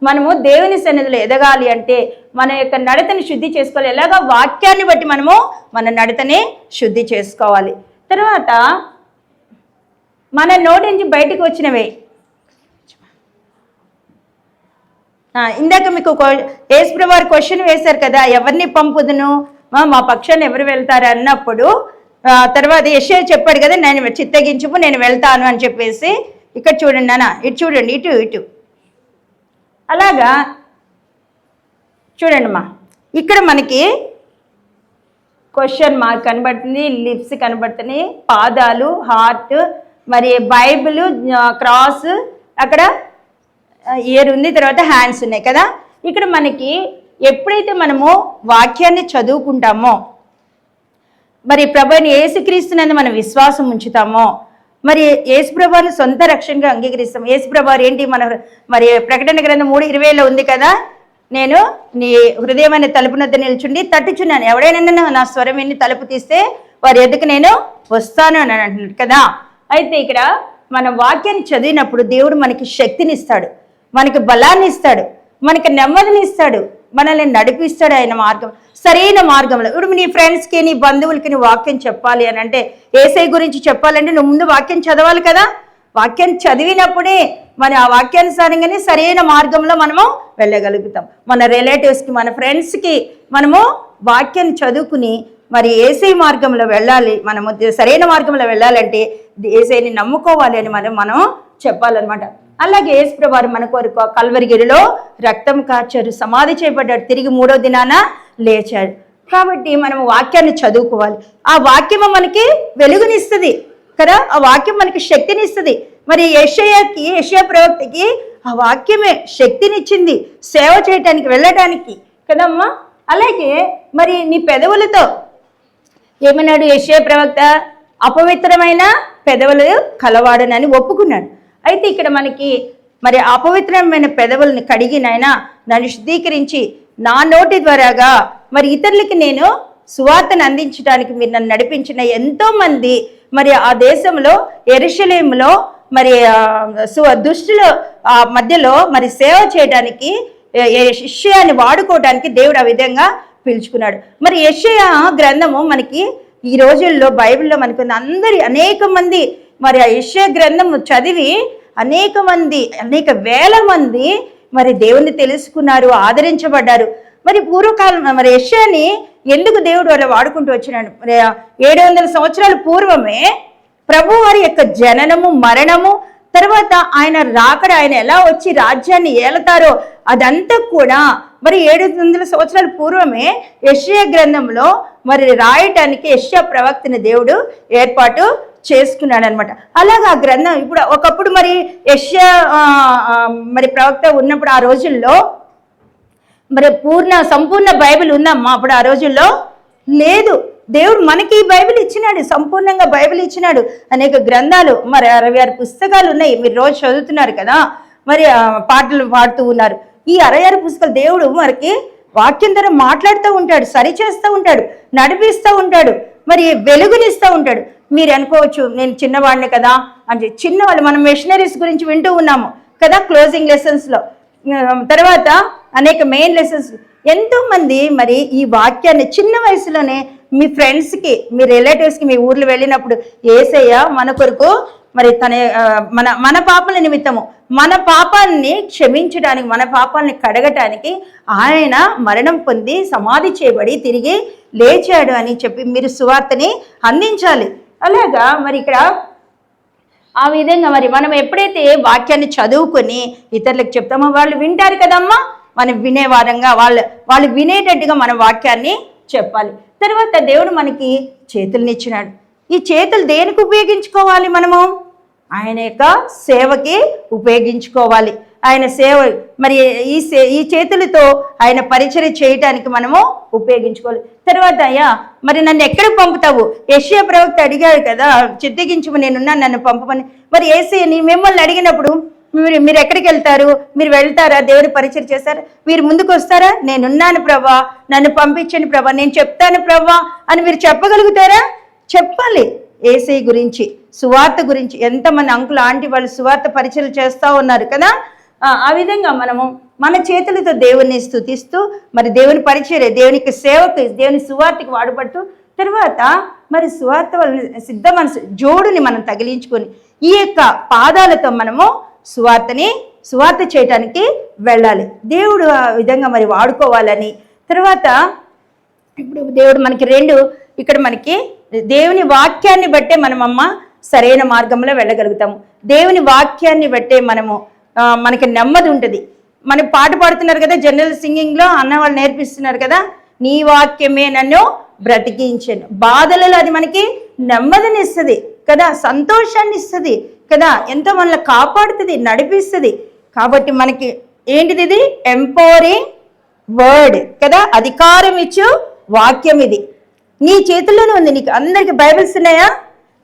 మనము దేవుని సన్నిధిలో ఎదగాలి అంటే మన యొక్క నడతని శుద్ధి చేసుకోవాలి. ఎలాగా? వాక్యాన్ని బట్టి మనము మన నడతని శుద్ధి చేసుకోవాలి. తర్వాత మన నోటి నుంచి బయటకు వచ్చినవే, ఇందాక మీకు యేసు ప్రభువారు క్వశ్చన్ వేశారు కదా, ఎవరిని పంపుదును, మా పక్షాన్ని ఎవరు వెళ్తారు అన్నప్పుడు తర్వాత యెషయా చెప్పాడు కదా, నేను చిత్తగించుము, నేను వెళ్తాను అని చెప్పేసి. ఇక్కడ చూడండి నాన్న, ఇటు చూడండి, ఇటు ఇటు అలాగా చూడండి అమ్మా. ఇక్కడ మనకి క్వశ్చన్ మార్క్ కనబడుతుంది, లిప్స్ కనబడుతున్నాయి, పాదాలు, హార్ట్, మరి బైబిల్, క్రాస్, అక్కడ ఇయర్ ఉంది, తర్వాత హ్యాండ్స్ ఉన్నాయి కదా. ఇక్కడ మనకి ఎప్పుడైతే మనము వాక్యాన్ని చదువుకుంటామో, మరి ప్రభువుని యేసుక్రీస్తునందు మనం విశ్వాసం ఉంచుతామో, మరి యేసు ప్రభువుని సొంత రక్షణగా అంగీకరిస్తాం. యేసు ప్రభువు ఏంటి? మన మరి ప్రకటన గ్రంథం 3:20 ఉంది కదా, నేను నీ హృదయమైన తలుపు వద్ద నిల్చుండి తట్టుచున్నాను, ఎవడైనా నా స్వరం విని తలుపు తీస్తే వారి ఎదుకు నేను వస్తాను అని అంటున్నాడు కదా. అయితే ఇక్కడ మన వాక్యాన్ని చదివినప్పుడు దేవుడు మనకి శక్తిని ఇస్తాడు, మనకి బలాన్ని ఇస్తాడు, మనకి నెమ్మదిని ఇస్తాడు, మనల్ని నడిపిస్తాడు ఆయన మార్గం, సరైన మార్గంలో. ఇప్పుడు నీ ఫ్రెండ్స్కి, నీ బంధువులకి నీ వాక్యం చెప్పాలి అని అంటే, యేసయ్య గురించి చెప్పాలంటే నువ్వు ముందు వాక్యం చదవాలి కదా. వాక్యం చదివినప్పుడే మన ఆ వాక్యానుసారంగానే సరైన మార్గంలో మనము వెళ్ళగలుగుతాం. మన రిలేటివ్స్కి, మన ఫ్రెండ్స్కి మనము వాక్యాన్ని చదువుకుని మరి యేసయ్య మార్గంలో వెళ్ళాలి, మనము సరైన మార్గంలో వెళ్ళాలంటే యేసయ్యని నమ్ముకోవాలి అని మనం చెప్పాలన్నమాట. అలాగే యేసుప్రభువు వారు మన కొరకు కల్వరిగిరిలో రక్తం కార్చారు, సమాధి చేయబడ్డాడు, తిరిగి 3వ దినాన లేచాడు. కాబట్టి మనము వాక్యాన్ని చదువుకోవాలి. ఆ వాక్యము మనకి వెలుగునిస్తుంది కదా, ఆ వాక్యం మనకి శక్తినిస్తుంది. మరి యెషయా ప్రవక్తకి ఆ వాక్యమే శక్తినిచ్చింది సేవ చేయటానికి, వెళ్ళటానికి కదమ్మా. అలాగే మరి నీ పెదవులతో ఏమన్నాడు యెషయా ప్రవక్త? అపవిత్రమైన పెదవులు కలవాడనని ఒప్పుకున్నాడు. అయితే ఇక్కడ మనకి మరి అపవిత్రమైన పెదవుల్ని కడిగినైనా నన్ను శుద్ధీకరించి నా నోటి ద్వారాగా మరి ఇతరులకి నేను సువార్తను అందించడానికి మీరు నన్ను నడిపించిన ఎంతో మంది మరి ఆ దేశంలో యెరూషలేములో మరి దుష్టుల మధ్యలో మరి సేవ చేయడానికి యెషయాని వాడుకోవడానికి దేవుడు ఆ విధంగా పిలుచుకున్నాడు. మరి యెషయా గ్రంథము మనకి ఈ రోజుల్లో బైబిల్లో మనకు అనేక మంది మరి ఆ యెషయా గ్రంథము చదివి అనేక వేల మంది మరి దేవుణ్ణి తెలుసుకున్నారు, ఆదరించబడ్డారు. మరి పూర్వకాలం మరి యెషయాని ఎందుకు దేవుడు అలా వాడుకుంటూ వచ్చినాడు? మరి 700 సంవత్సరాల పూర్వమే ప్రభు వారి యొక్క జననము, మరణము, తర్వాత ఆయన రాకడ, ఆయన ఎలా వచ్చి రాజ్యాన్ని ఏలతారో అదంతా కూడా మరి 700 సంవత్సరాల పూర్వమే యెషయా గ్రంథంలో మరి రాయటానికి యెషయా ప్రవక్తని దేవుడు ఏర్పాటు చేసుకున్నాడు అనమాట. అలాగా ఆ గ్రంథం ఇప్పుడు ఒకప్పుడు మరి యెషయా మరి ప్రవక్త ఉన్నప్పుడు ఆ రోజుల్లో మరి సంపూర్ణ బైబిల్ ఉందమ్మా. అప్పుడు ఆ రోజుల్లో లేదు. దేవుడు మనకి ఈ బైబిల్ ఇచ్చినాడు, సంపూర్ణంగా బైబిల్ ఇచ్చినాడు. అనేక గ్రంథాలు మరి 66 పుస్తకాలు ఉన్నాయి. మీరు రోజు చదువుతున్నారు కదా, మరి పాటలు పాడుతూ ఉన్నారు. ఈ 66 పుస్తకాలు దేవుడు మనకి వాక్యం ద్వారా మాట్లాడుతూ ఉంటాడు, సరిచేస్తూ ఉంటాడు, నడిపిస్తూ ఉంటాడు, మరి వెలుగునిస్తూ ఉంటాడు. మీరు అనుకోవచ్చు నేను చిన్నవాడిని కదా అని. చిన్నవాళ్ళు మనం మిషనరీస్ గురించి వింటూ ఉన్నాము కదా క్లోజింగ్ లెసన్స్లో. తర్వాత అనేక మెయిన్ లెసన్స్ ఎంతో మంది మరి ఈ వాక్యాన్ని చిన్న వయసులోనే మీ ఫ్రెండ్స్కి, మీ రిలేటివ్స్కి, మీ ఊర్లు వెళ్ళినప్పుడు యేసయ్య మన కొరకు మరి మన పాపల నిమిత్తము, మన పాపాన్ని క్షమించడానికి, మన పాపాలని కడగటానికి ఆయన మరణం పొంది సమాధి చేయబడి తిరిగి లేచాడు అని చెప్పి మీరు సువార్తని అందించాలి. అలాగా మరి ఇక్కడ ఆ విధంగా మరి మనం ఎప్పుడైతే వాక్యాన్ని చదువుకొని ఇతరులకు చెప్తామో వాళ్ళు వింటారు కదమ్మా. మనం వినేవారంగా వాళ్ళు వినేటట్టుగా మన వాక్యాన్ని చెప్పాలి. తర్వాత దేవుడు మనకి చేతులనిచ్చినాడు. ఈ చేతులు దేనికి ఉపయోగించుకోవాలి? మనము ఆయన యొక్క సేవకి ఉపయోగించుకోవాలి. ఆయన సేవ మరి ఈ చేతులతో ఆయన పరిచర్య చేయటానికి మనము ఉపయోగించుకోవాలి. తర్వాత అయ్యా మరి నన్ను ఎక్కడికి పంపుతావు? యెషయా ప్రవక్త అడిగాడు కదా, చిత్తగించు నేనున్నాను, నన్ను పంపమని. మరి యేసయ్య మిమ్మల్ని అడిగినప్పుడు మీరు ఎక్కడికి వెళ్తారు? మీరు వెళ్తారా? దేవుని పరిచర్య చేస్తారా? మీరు ముందుకు వస్తారా? నేనున్నాను ప్రభా, నన్ను పంపించండి ప్రభా, నేను చెప్తాను ప్రభా అని మీరు చెప్పగలుగుతారా? చెప్పాలి. యేసయ్య గురించి, సువార్త గురించి ఎంతమంది అంకుల్ ఆంటీ వాళ్ళు సువార్త పరిచర్యలు చేస్తూ ఉన్నారు కదా. ఆ విధంగా మనము మన చేతులతో దేవుణ్ణి స్తుతిస్తూ మరి దేవుని పరిచర్య, దేవునికి సేవకు, దేవుని సువార్తకి వాడుపడుతూ తర్వాత మరి సువార్త వల్ల సిద్ధ మనసు జోడుని మనం తగిలించుకొని ఈ యొక్క పాదాలతో మనము సువార్త చేయటానికి వెళ్ళాలి. దేవుడు ఆ విధంగా మరి వాడుకోవాలని. తర్వాత ఇప్పుడు దేవుడు మనకి ఇక్కడ మనకి దేవుని వాక్యాన్ని బట్టే మనమమ్మ సరైన మార్గంలో వెళ్ళగలుగుతాము. దేవుని వాక్యాన్ని బట్టే మనకి నెమ్మది ఉంటుంది. మన పాట పాడుతున్నారు కదా జనరల్ సింగింగ్లో, అన్న వాళ్ళు నేర్పిస్తున్నారు కదా, నీ వాక్యమే నన్ను బ్రతికించాను. బాధలలో అది మనకి నెమ్మదిని ఇస్తుంది కదా, సంతోషాన్ని ఇస్తుంది కదా, ఎంతో మనల్ని కాపాడుతుంది, నడిపిస్తుంది. కాబట్టి మనకి ఏంటిది? ఇది ఎంపవరింగ్ వర్డ్ కదా, అధికారం ఇచ్చు వాక్యం. ఇది నీ చేతుల్లోనే ఉంది. నీకు అందరికి బైబిల్స్ ఉన్నాయా?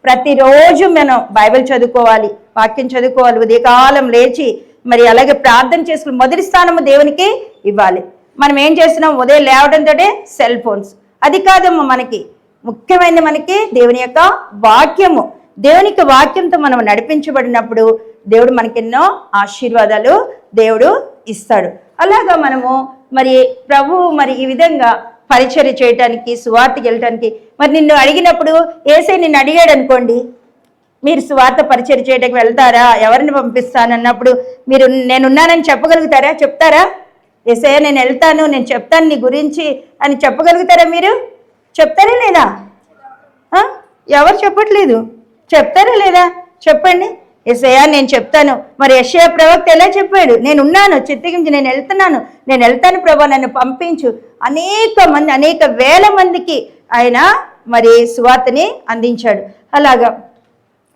ప్రతిరోజు మనం బైబిల్ చదువుకోవాలి, వాక్యం చదువుకోవాలి. ఉదయకాలం లేచి మరి అలాగే ప్రార్థన చేసుకుని మొదటి స్థానము దేవునికి ఇవ్వాలి. మనం ఏం చేస్తున్నాం? ఉదయం లేవడంతో సెల్ ఫోన్స్. అది కాదమ్మా, మనకి ముఖ్యమైనది మనకి దేవుని యొక్క వాక్యము. దేవునికి వాక్యంతో మనం నడిపించబడినప్పుడు దేవుడు మనకెన్నో ఆశీర్వాదాలు దేవుడు ఇస్తాడు. అలాగా మనము మరి ప్రభువు మరి ఈ విధంగా పరిచర్య చేయటానికి, సువార్తకి వెళ్ళటానికి మరి నిన్ను అడిగినప్పుడు యేసయ్య నిన్ను అడిగాడు అనుకోండి, మీరు సువార్త పరిచర్య చేయడానికి వెళ్తారా, ఎవరిని పంపిస్తానన్నప్పుడు మీరు నేనున్నానని చెప్పగలుగుతారా? చెప్తారా? యేసయ్య నేను వెళ్తాను, నేను చెప్తాను నీ గురించి అని చెప్పగలుగుతారా? మీరు చెప్తారా లేదా? ఎవరు చెప్పట్లేదు, చెప్తారా లేదా? చెప్పండి. యేసయ్యా నేను చెప్తాను. మరి యెషయా ప్రవక్త ఎలా చెప్పాడు? నేనున్నాను, చిత్తగించి నేను వెళ్తాను ప్రభా, నన్ను పంపించు. అనేక వేల మందికి ఆయన మరి సువార్తని అందించాడు. అలాగా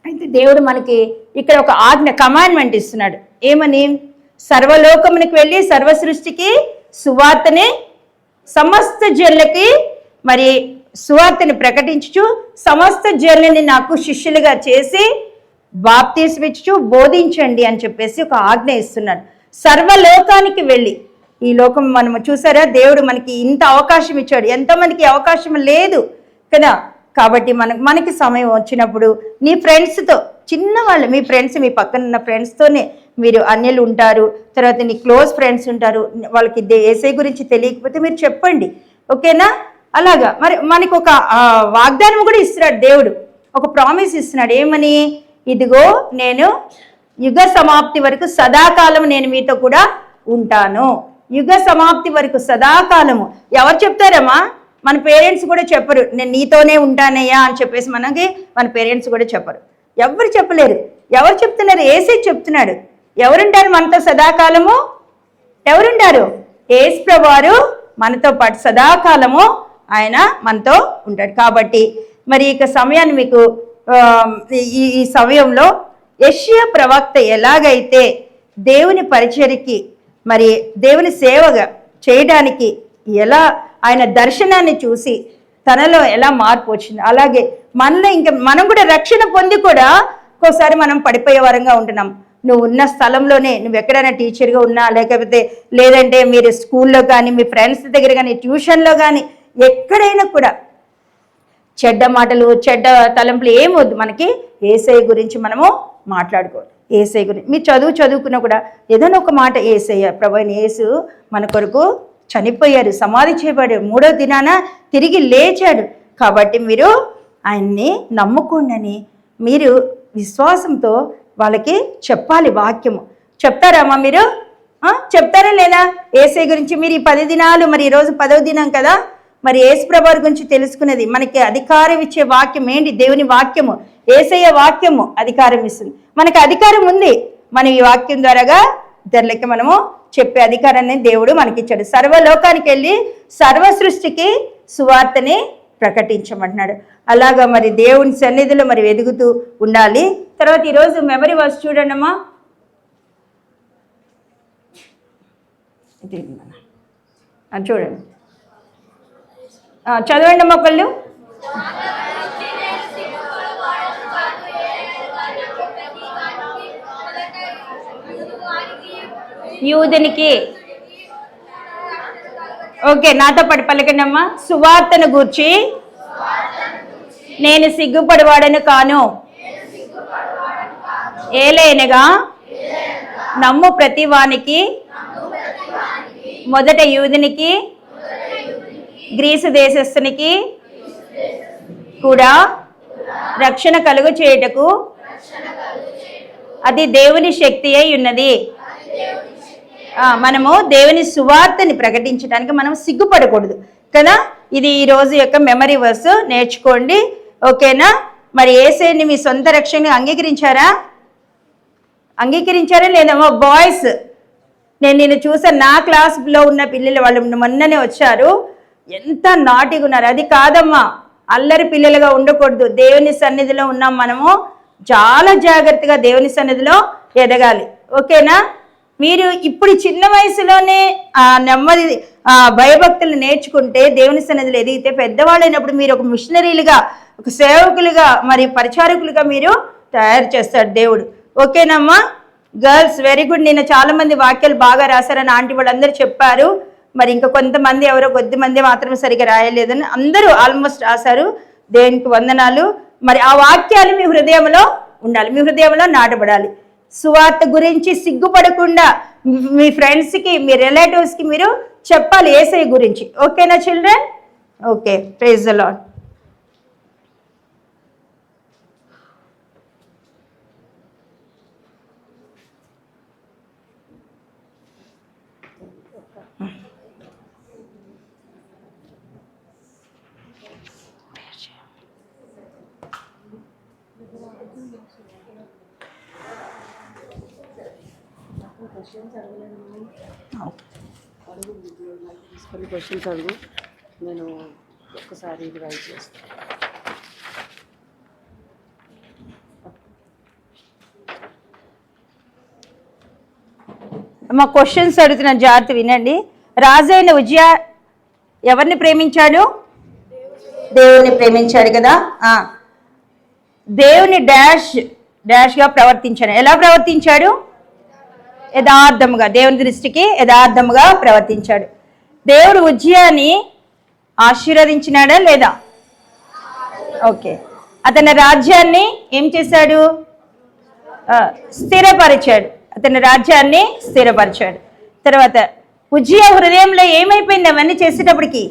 అయితే దేవుడు మనకి ఇక్కడ ఒక కమాండ్మెంట్ ఇస్తున్నాడు. ఏమని? సర్వలోకమునికి వెళ్ళి సర్వ సృష్టికి సువార్తని, సమస్త జనులకి మరి సువార్తని ప్రకటించుచు సమస్త జనులని నాకు శిష్యులుగా చేసి బాప్తీస్మిచ్చు బోధించండి అని చెప్పేసి ఒక ఆజ్ఞ ఇస్తున్నాడు. సర్వలోకానికి వెళ్ళి, ఈ లోకం మనము చూసారా, దేవుడు మనకి ఇంత అవకాశం ఇచ్చాడు. ఎంతోమందికి అవకాశం లేదు కదా. కాబట్టి మనకి సమయం వచ్చినప్పుడు నీ ఫ్రెండ్స్తో, చిన్నవాళ్ళు, మీ ఫ్రెండ్స్, మీ పక్కన ఉన్న ఫ్రెండ్స్తోనే మీరు అన్యులు ఉంటారు, తర్వాత నీ క్లోజ్ ఫ్రెండ్స్ ఉంటారు, వాళ్ళకి యేసయ్య గురించి తెలియకపోతే మీరు చెప్పండి, ఓకేనా? అలాగా మరి మనకు ఒక వాగ్దానం కూడా ఇస్తున్నాడు దేవుడు, ఒక ప్రామిస్ ఇస్తున్నాడు. ఏమని? ఇదిగో నేను యుగ సమాప్తి వరకు సదాకాలం నేను మీతో కూడా ఉంటాను. యుగ సమాప్తి వరకు సదాకాలము. ఎవరు చెప్తారమ్మా? మన పేరెంట్స్ కూడా చెప్పరు, నేను నీతోనే ఉంటానయ్యా అని చెప్పేసి మన పేరెంట్స్ కూడా చెప్పరు, ఎవరు చెప్పలేరు. ఎవరు చెప్తున్నారు? యేసయ్య చెప్తున్నాడు. ఎవరుంటారు మనతో సదాకాలము? ఎవరుంటారు? యేసు ప్రభువారు మనతో పాటు సదాకాలము ఆయన మనతో ఉంటాడు. కాబట్టి మరి ఇక సమయాన్ని మీకు ఈ సమయంలో యెషయా ప్రవక్త ఎలాగైతే దేవుని పరిచర్యకి మరి దేవుని సేవగా చేయడానికి ఎలా ఆయన దర్శనాన్ని చూసి తనలో ఎలా మార్పు వచ్చింది, అలాగే మనలో ఇంకా మనం కూడా రక్షణ పొంది కూడా ఒక్కోసారి మనం పడిపోయే వరంగా ఉంటున్నాం. నువ్వు ఉన్న స్థలంలోనే, నువ్వు ఎక్కడైనా టీచర్గా ఉన్నా, లేదంటే మీరు స్కూల్లో కానీ, మీ ఫ్రెండ్స్ దగ్గర కానీ, ట్యూషన్లో కానీ, ఎక్కడైనా కూడా చెడ్డ మాటలు, చెడ్డ తలంపులు ఏమొద్దు. మనకి యేసయ్య గురించి మనము మాట్లాడుకోవాలి. యేసయ్య గురించి మీరు చదువుకున్నా కూడా ఏదైనా ఒక మాట, యేసయ్య ప్రభువైన యేసు మన కొరకు చనిపోయారు, సమాధి చేయబడారు, 3వ దినాన తిరిగి లేచాడు. కాబట్టి మీరు ఆయన్ని నమ్ముకోండి మీరు విశ్వాసంతో వాళ్ళకి చెప్పాలి వాక్యము. చెప్తారమ్మా మీరు? చెప్తారా లేదా? యేసయ్య గురించి మీరు ఈ 10 దినాలు, మరి ఈరోజు 10వ దినం కదా, మరి యేసు ప్రభువు గురించి తెలుసుకునేది, మనకి అధికారం ఇచ్చే వాక్యం ఏంటి? దేవుని వాక్యము, యేసయ్య వాక్యము అధికారం ఇస్తుంది. మనకి అధికారం ఉంది. మనం ఈ వాక్యం ద్వారాగా ఇతరులకి మనము చెప్పే అధికారాన్ని దేవుడు మనకిచ్చాడు. సర్వలోకానికి వెళ్ళి సర్వ సృష్టికి సువార్తని ప్రకటించమంటున్నాడు. అలాగా మరి దేవుని సన్నిధిలో మరి ఎదుగుతూ ఉండాలి. తర్వాత ఈరోజు మెమరీ వర్స్ చూడండి అమ్మా. చూడండి, చదవండి అమ్మా ఒకళ్ళు. యూదునికి, ఓకే, నాతో పాటు పలకండి అమ్మా. సువార్తను గూర్చి నేను సిగ్గుపడివాడను కాను, ఏలైనగా నమ్ము ప్రతివానికి, మొదట యూదునికి గ్రీసు దేశస్థునికి కూడా రక్షణ కలుగు చేయుటకు అది దేవుని శక్తి అయి ఉన్నది. మనము దేవుని సువార్తని ప్రకటించడానికి మనం సిగ్గుపడకూడదు కదా. ఇది ఈ రోజు యొక్క మెమరీ వర్స్, నేర్చుకోండి, ఓకేనా? మరి యేసయ్యని మీ సొంత రక్షణగా అంగీకరించారా లేదమ్మా? బాయ్స్, నేను చూసాను, నా క్లాస్లో ఉన్న పిల్లలు వాళ్ళు మొన్ననే వచ్చారు, ఎంత నాటిగా ఉన్నారు. అది కాదమ్మా, అల్లరి పిల్లలుగా ఉండకూడదు. దేవుని సన్నిధిలో ఉన్నాం మనము, చాలా జాగ్రత్తగా దేవుని సన్నిధిలో ఎదగాలి, ఓకేనా? మీరు ఇప్పుడు చిన్న వయసులోనే నెమ్మది భయభక్తులు నేర్చుకుంటే, దేవుని సన్నిధిలో ఎదిగితే, పెద్దవాళ్ళైనప్పుడు మీరు ఒక మిషనరీలుగా, ఒక సేవకులుగా, మరి పరిచారకులుగా మీరు తయారు చేస్తాడు దేవుడు, ఓకేనమ్మా? Girls very good. నిన్న చాలా మంది వాక్యాలు బాగా రాశారని ఆంటీ వాళ్ళందరూ చెప్పారు. మరి ఇంకా కొంతమంది, ఎవరో కొద్ది మంది మాత్రం సరిగా రాయలేదని, అందరూ ఆల్మోస్ట్ రాశారు. దేవునికి వందనాలు. మరి ఆ వాక్యాలు మీ హృదయంలో ఉండాలి, మీ హృదయంలో నాటబడాలి. సువార్త గురించి సిగ్గుపడకుండా మీ ఫ్రెండ్స్కి, మీ రిలేటివ్స్కి మీరు చెప్పాలి యేసయ్య గురించి, ఓకేనా children? Okay, praise the Lord. కొన్ని క్వశ్చన్స్ అడుగు, నేను ఒక్కసారి ఇది రైట్ చేస్తాను. మా క్వశ్చన్స్ అడుగుతున్న జాగ్రత్త వినండి. రాజైన ఉజ్జియా ఎవరిని ప్రేమించాడు? దేవుని ప్రేమించాడు కదా. దేవుని డాష్గా ప్రవర్తించాడు. ఎలా ప్రవర్తించాడు? యథార్థముగా, దేవుని దృష్టికి యథార్థముగా ప్రవర్తించాడు. దేవుడు ఉజ్జియాని ఆశీర్వదించినాడా లేదా? ఓకే. అతని రాజ్యాన్ని ఏం చేశాడు? స్థిరపరిచాడు. అతని రాజ్యాన్ని స్థిరపరిచాడు. తర్వాత ఉజ్జియా హృదయంలో ఏమైపోయింది? అవన్నీ చేసేటప్పటికి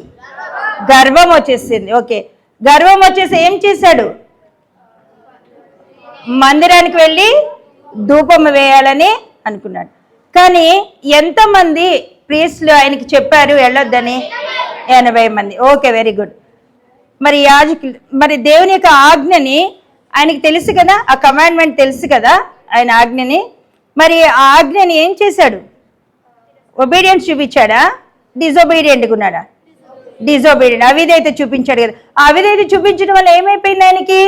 గర్వం వచ్చేసింది. ఓకే, గర్వం వచ్చేసి ఏం చేశాడు? మందిరానికి వెళ్ళి ధూపం వేయాలని అనుకున్నాడు. కానీ ఎంతమంది ప్రీస్టులు ఆయనకి చెప్పారు వెళ్ళొద్దని? 80 మంది. Okay, very good. మరి యాజకులు, మరి దేవుని యొక్క ఆజ్ఞని ఆయనకి తెలుసు కదా, ఆ కమాండ్మెంట్ తెలుసు కదా ఆయన ఆజ్ఞని. మరి ఆ ఆజ్ఞని ఏం చేశాడు? ఒబీడియన్స్ చూపించాడా? డిజొబీడియంట్గా ఉన్నాడా? డిజొబీడియంట్, అవిధేయత చూపించాడు కదా. ఆ అవిధేయత చూపించడం వల్ల ఏమైపోయింది? ఆయనకి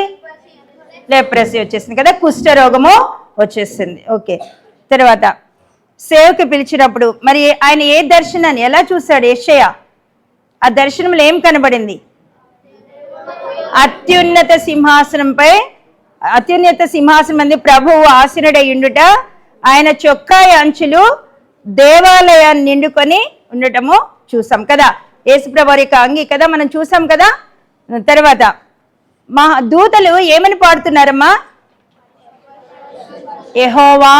లెప్రసీ వచ్చేసింది కదా, కుష్ఠరోగము వచ్చేసింది. ఓకే. తర్వాత సేవకి పిలిచినప్పుడు మరి ఆయన ఏ దర్శనాన్ని ఎలా చూశాడు? యెషయా ఆ దర్శనంలో ఏం కనబడింది? అత్యున్నత సింహాసనం మంది ప్రభువు ఆసీనుడై ఉండుట, ఆయన చొక్కాయ అంచులు దేవాలయాన్ని నిండుకొని ఉండటము చూసాం కదా. యేసుప్రభు యొక్క అంగి కదా, మనం చూసాం కదా. తర్వాత మా దూతలు ఏమని పాడుతున్నారమ్మా? యెహోవా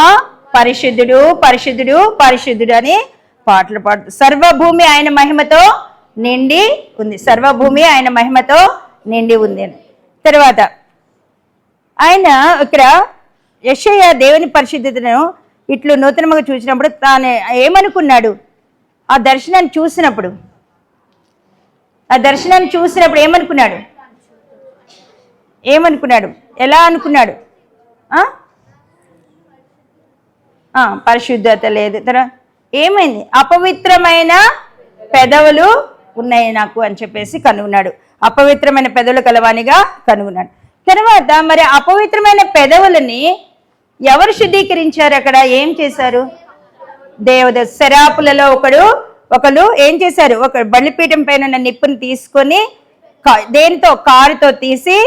పరిశుద్ధుడు, పరిశుద్ధుడు, పరిశుద్ధుడు అని పాటలు పాడుతూ, సర్వభూమి ఆయన మహిమతో నిండి ఉంది. సర్వభూమి ఆయన మహిమతో నిండి ఉంది. తర్వాత ఆయన ఇక్కడ యెషయా దేవుని పరిశుద్ధతను ఇట్లు నూతనముగా చూసినప్పుడు తాను ఏమనుకున్నాడు? ఆ దర్శనాన్ని చూసినప్పుడు ఏమనుకున్నాడు? ఎలా అనుకున్నాడు? పరిశుద్ధత లేదు. తర్వాత ఏమైంది? అపవిత్రమైన పెదవులు ఉన్నాయి నాకు అని చెప్పేసి కనుగొన్నాడు. అపవిత్రమైన పెదవులు కలవానిగా కనుగొన్నాడు. తర్వాత మరి అపవిత్రమైన పెదవులని ఎవరు శుద్ధీకరించారు? అక్కడ ఏం చేశారు? దేవదూత. శరాపులలో ఒకరు ఏం చేశారు? ఒక బలిపీఠం పైన ఉన్న నిప్పుని తీసుకొని దేనితో? కారుతో తీసి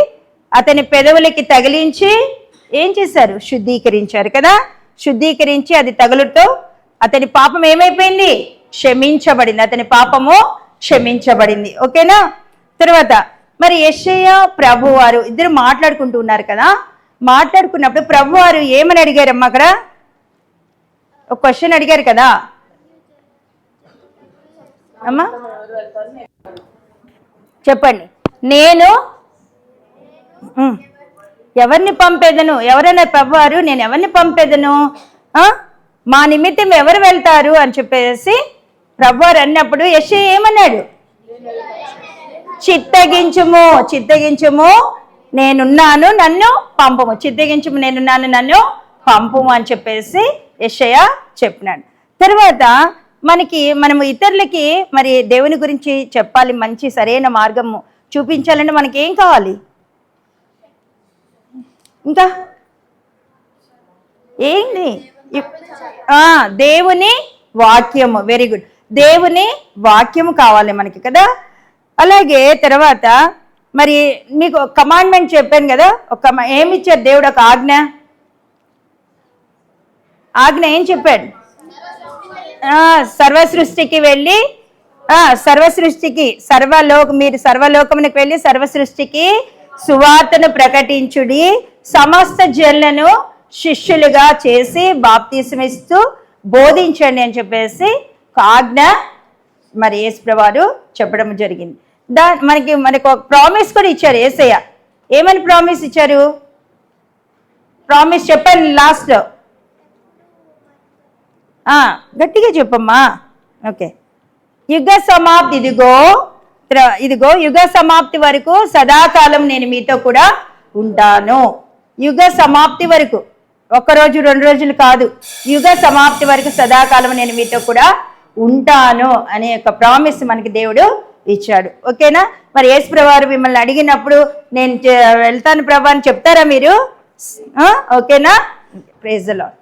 అతని పెదవులకి తగిలించి ఏం చేశారు? శుద్ధీకరించారు కదా. శుద్ధీకరించి అది తగులుతో అతని పాపం ఏమైపోయింది? క్షమించబడింది. అతని పాపము క్షమించబడింది. ఓకేనా. తర్వాత మరి యెషయా ప్రభువారు ఇద్దరు మాట్లాడుకుంటూ ఉన్నారు కదా. మాట్లాడుకున్నప్పుడు ప్రభువారు ఏమని అడిగారమ్మా? అక్కడ ఒక క్వశ్చన్ అడిగారు కదా అమ్మా, చెప్పండి. నేను ఎవరిని పంపేదను? ఎవరైనా ప్రభువారు నేను ఎవరిని పంపేదను? మా నిమిత్తం ఎవరు వెళ్తారు అని చెప్పేసి ప్రభువారు అన్నప్పుడు యెషయా ఏమన్నాడు? చిత్తగించుము నేనున్నాను, నన్ను పంపము. చిత్తగించుము నేనున్నాను, నన్ను పంపము అని చెప్పేసి యెషయా చెప్పినాడు. తర్వాత మనము ఇతరులకి మరి దేవుని గురించి చెప్పాలి, మంచి సరైన మార్గము చూపించాలంటే మనకి ఏం కావాలి? ఇంకా ఏంటి? దేవుని వాక్యము. Very good. దేవుని వాక్యము కావాలి మనకి కదా. అలాగే తర్వాత మరి మీకు కమాండ్మెంట్ చెప్పాను కదా. ఏమి ఇచ్చారు దేవుడు? ఒక ఆజ్ఞ ఏం చెప్పాడు? సర్వసృష్టికి వెళ్ళి మీరు సర్వలోకమునికి వెళ్ళి సర్వసృష్టికి సువార్తను ప్రకటించుడి, సమస్త జనులను శిష్యులుగా చేసి బాప్తిస్మమిస్తూ బోధించండి అని చెప్పేసి ఆజ్ఞ మరి యేసుప్రభువారు చెప్పడం జరిగింది. మనకు ఒక ప్రామిస్ కూడా ఇచ్చారు యేసయ్య. ఏమని ప్రామిస్ ఇచ్చారు? ప్రామిస్ చెప్పండి లాస్ట్లో. గట్టిగా చెప్పమ్మా. ఓకే. యుగ సమాప్తి, ఇదిగో యుగ సమాప్తి వరకు సదాకాలం నేను మీతో కూడా ఉంటాను. యుగ సమాప్తి వరకు ఒక్కరోజు 2 రోజులు కాదు, యుగ సమాప్తి వరకు సదాకాలం నేను మీతో కూడా ఉంటాను అనే ఒక ప్రామిస్ మనకి దేవుడు ఇచ్చాడు. ఓకేనా? మరి యేసుప్రభు వారు మిమ్మల్ని అడిగినప్పుడు నేను వెళ్తాను ప్రభు అని చెప్తారా మీరు? ఓకేనా? Praise the Lord.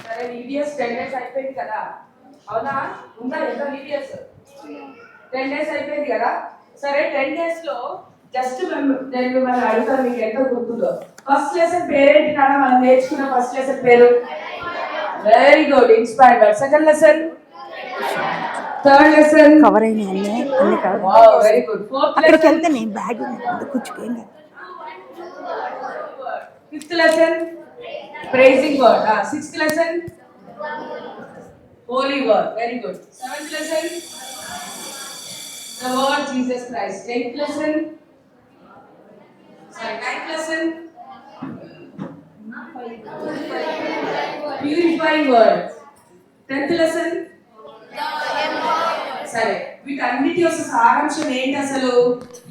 సరే, VBS 10 days అయిపోయింది కదా, అవునా? ఉందా ఎంత VBS? 10 days అయిపోయింది కదా. సరే, 10 days లో జస్ట్ నేను మిమ్మల్ని అడుగుతాను, మీకు ఎంత గుర్తుందో. ఫస్ట్ లెసన్ పేరేంటి నాన్న? మనం నేర్చుకున్న ఫస్ట్ లెసన్ పేరు? Very good, inspired word. Second lesson, third lesson cover అయినాయి అన్ని కాదు. Wow, very good. ఫోర్త్ అక్కడికి లెసన్, వెళ్తే నేను బ్యాగ్ కూర్చుకోండి. Fifth lesson praising word. Sixth lesson holy word. Very good. Seventh lesson the word Jesus Christ. Eighth lesson, ninth lesson purifying word. 10th lesson సరే, వీటన్నిటి యొక్క సారాంశం ఏంటి అసలు?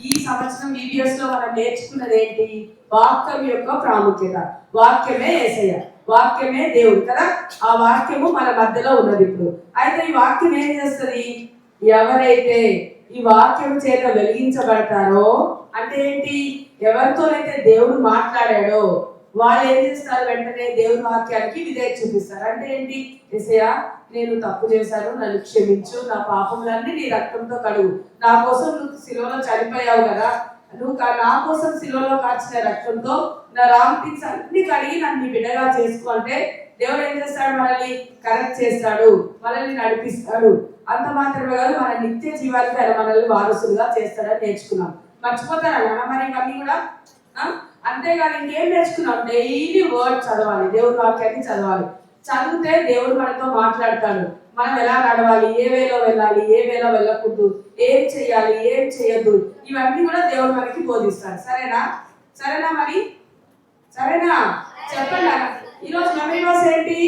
ఈ సంవత్సరం VBS లో మనం నేర్చుకున్నది ఏంటి? వాక్యం యొక్క ప్రాముఖ్యత. వాక్యమే యేసయ్య, వాక్యమే దేవుడు కదా. ఆ వాక్యము మన మధ్యలో ఉన్నది ఇప్పుడు. అయితే ఈ వాక్యం ఏం చేస్తుంది? ఎవరైతే ఈ వాక్యం చేత వెలిగించబడతారో, అంటే ఏంటి? ఎవరితోనైతే దేవుడు మాట్లాడాడో వాళ్ళు ఏం చేస్తారు? వెంటనే దేవుని వాక్యానికి విధేయత చూపిస్తారు. అంటే ఏంటి? యేసయ్యా, నేను తప్పు చేశాను, నన్ను క్షమించు, నా పాపములన్నీ నీ రక్తంతో కడుగు, నా కోసం నువ్వు శిలువలో చనిపోయావు కదా, నువ్వు నా కోసం శిలువలో కాచిన రక్తంతో నా రాంగ్ థింగ్స్ అన్ని కడిగి నన్ను నీ బిడ్డగా చేసుకో అంటే దేవుడు ఏం చేస్తాడు? మనల్ని కరెక్ట్ చేస్తాడు, మనల్ని నడిపిస్తాడు. అంత మాత్రమే కాదు, మన నిత్య జీవానికి ఆయన మనల్ని వారసులుగా చేస్తాడని నేర్చుకున్నాం. మర్చిపోతారా నాన్న మరి ఇవన్నీ కూడా? అంతేగాని ఇంకేం నేర్చుకున్నాం? డైలీ వర్డ్ చదవాలి, దేవుడి వాక్యాన్ని చదవాలి. చదివితే దేవుడు మనతో మాట్లాడతాడు. మనం ఎలా నడవాలి, ఏ వేలో వెళ్ళాలి, ఏ వేలో వెళ్ళకూడదు, ఏం చెయ్యాలి, ఏం చేయొద్దు, ఇవన్నీ కూడా దేవుడు మనకి బోధిస్తాడు. సరేనా? సరేనా మరి? సరేనా? చెప్పండి. ఈరోజు మెమరీ వర్స్ ఏంటి?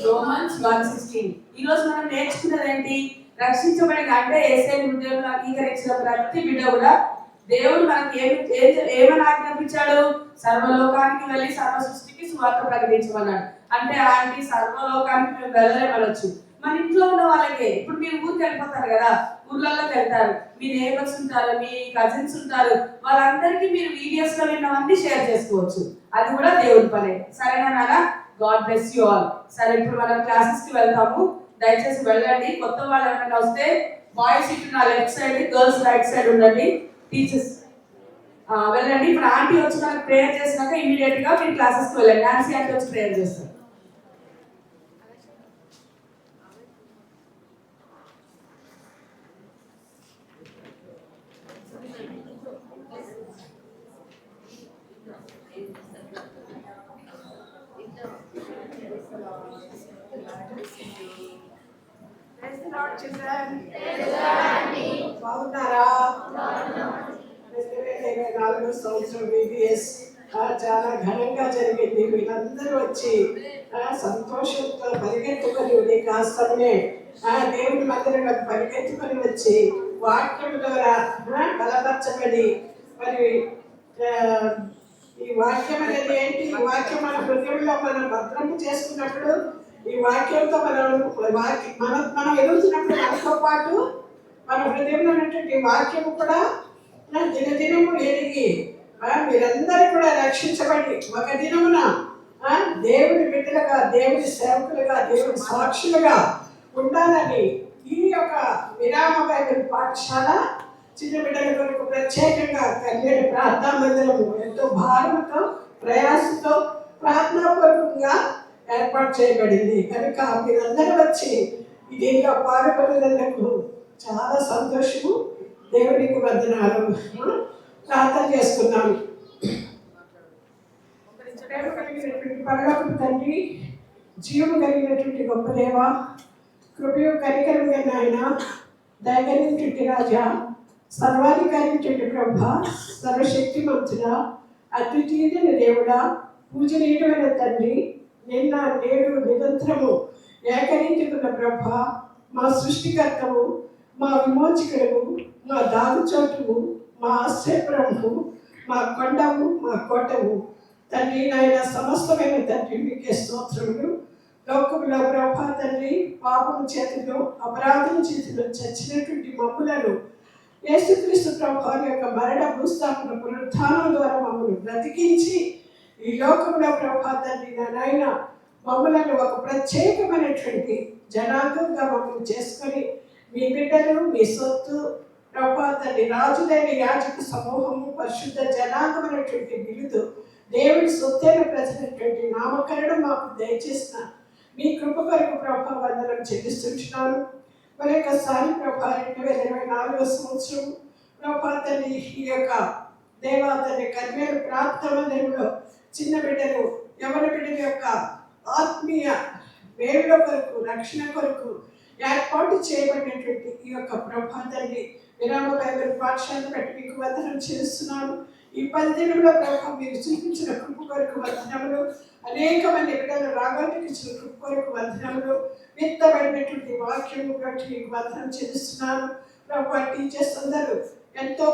రోమన్స్ 1:16. ఈరోజు మనం నేర్చుకున్నది ఏంటి? రక్షించబడిన అంటే యేసయ్య హృదయంలో అంగీకరించిన ప్రతి బిడ్డ కూడా దేవుడు మనకి ఏమని ఆజ్ఞాపించాడు? సర్వలోకానికి వెళ్ళి సర్వ సృష్టికి సువార్త ప్రకటించమన్నాడు. అంటే అలాంటి సర్వలోకానికి మేము వెళ్ళలేమనొచ్చు. మన ఇంట్లో ఉన్న వాళ్ళకే. ఇప్పుడు మీరు ఊరికి వెళ్ళిపోతారు కదా, ఊర్లలోకి వెళ్తారు, మీ నేబర్స్ ఉంటారు, మీ కజిన్స్ ఉంటారు, వాళ్ళందరికీ మీరు VBS లో విన్నవన్నీ షేర్ చేసుకోవచ్చు. అది కూడా దేవుడి పనే. సరేనా నాన్న? God bless you all. సరే, ఇప్పుడు మనం క్లాసెస్ కి వెళ్తాము. దయచేసి వెళ్ళండి. కొత్త వాళ్ళు ఎవరైనా వస్తే బాయ్స్ ఇటు నా left side, girls right side ఉండండి. టీచర్స్ వెళ్ళండి. ఇప్పుడు ఆంటీ వచ్చి మనకు ప్రేయర్ చేసినాక ఇమీడియట్ గా మీరు క్లాసెస్ కి వెళ్ళండి. నాన్సీ ఆంటీ వచ్చి ప్రేయర్ చేస్తారు. బాగున్నారా? 2024 సంవత్సరం VBS చాలా ఘనంగా జరిగింది. మీరందరూ వచ్చి సంతోషంతో పరిగెత్తుకొని కాస్తమే దేవుని మందిరంలో పరిగెత్తుకొని వచ్చి వాక్యం ద్వారా బలపరచబడి, మరి ఈ వాక్యం అనేది ఏంటి? ఈ వాక్యం మన హృదయంలో మనం భద్రము చేసుకున్నప్పుడు, ఈ వాక్యంతో మనం ఎదుగుతున్నప్పుడు మనతో పాటు మన హృదయంలో ఉన్నటువంటి వాక్యము కూడా దినదినము ఎదిగి మీరందరూ కూడా రక్షించబడి ఒక దినమున దేవుని బిడ్డలుగా, దేవుని సేవకులుగా, దేవుని సాక్షులుగా ఉండాలని ఈ యొక్క విరామ బైబిల్ పాఠశాల చిన్న బిడ్డల కొరకు ప్రత్యేకంగా కళ్యాణ ప్రార్థనా మందిరము ఎంతో భారంతో, ప్రయాసంతో, ప్రార్థనాపూర్వకంగా ఏర్పాటు చేయబడింది. కనుక మీరందరూ వచ్చి దీనిలో పాల్గొనేందుకు చాలా సంతోషము. దేవునికి వందనాలు. ప్రార్థన చేస్తున్నాను. పరలోకపు తండ్రి, జీవము కలిగినటువంటి గొప్ప దేవ, కృపయు కనికరం కలిగిన ఆయన, దయగలిగినటువంటి రాజా, సర్వాధికారి ప్రభ, సర్వశక్తిమంతుడా, అద్వితీయుడైన దేవుడా, పూజనీయుడైన తండ్రి, నిన్న నేడు నిరంతరము ఏకరీతికున్న ప్రభ, మా సృష్టికర్తము, మా విమోచకుడు, మా దాగుచోటువు, మా ఆశ్రయపురము, మా కొండవు, మా కోటవు. తండ్రి నాయన సమస్తమైన తండ్రి మీకే స్తోత్రములు. లోకములో ప్రభా తండ్రి పాపం చేతిలో అపరాధం చేతిలో చచ్చినటువంటి మమ్ములను యేసుక్రీస్తు ప్రభు యొక్క మరణ భూస్థాపన పునరుత్థానం ద్వారా మమ్మల్ని బ్రతికించి ఈ లోకంలో ప్రభా తండ్రి నాయన మమ్మలను ఒక ప్రత్యేకమైనటువంటి జనాంగంగా మమ్మల్ని చేసుకొని మీ బిడ్డలు మీ సొత్తు ప్రభా తండ్రి రాజులైన యాజక సమూహము పరిశుద్ధ జనాంగమైనటువంటి బిరుదు దేవుడి సొత్తైన ప్రజలైనటువంటి నామకరణం మాకు దయచేసిన మీ కృప కొరకు ప్రభా వందనం చెల్లిస్తుంటున్నాను. మరొకసారి ప్రభా 2024 సంవత్సరం ప్రభా తండ్రి ఈ యొక్క దేవాతని కన్యలు ప్రార్థన మందిరంలో చిన్న బిడ్డలు యవన బిడ్డల యొక్క ఆత్మీయ వేళ్ళ కొరకు రక్షణ కొరకు ఏర్పాటు చేయబడినటువంటి ఈ యొక్క ప్రభా తండ్రి విరామ బైబిల్ పాఠశాలను బట్టి మీకు వందనం చేస్తున్నాను. ఈ 10 దినంలో ప్రభా మీరు చూపించిన కృప కొరకు వందనములు. అనేక మంది బిడ్డలు రాగానికి ఇచ్చిన కృప కొరకు వందనములు. విత్తబడినటువంటి వాక్యము బట్టి మీకు వందనం చేస్తున్నాను. ప్రభా టీచర్స్ అందరూ ఎంతో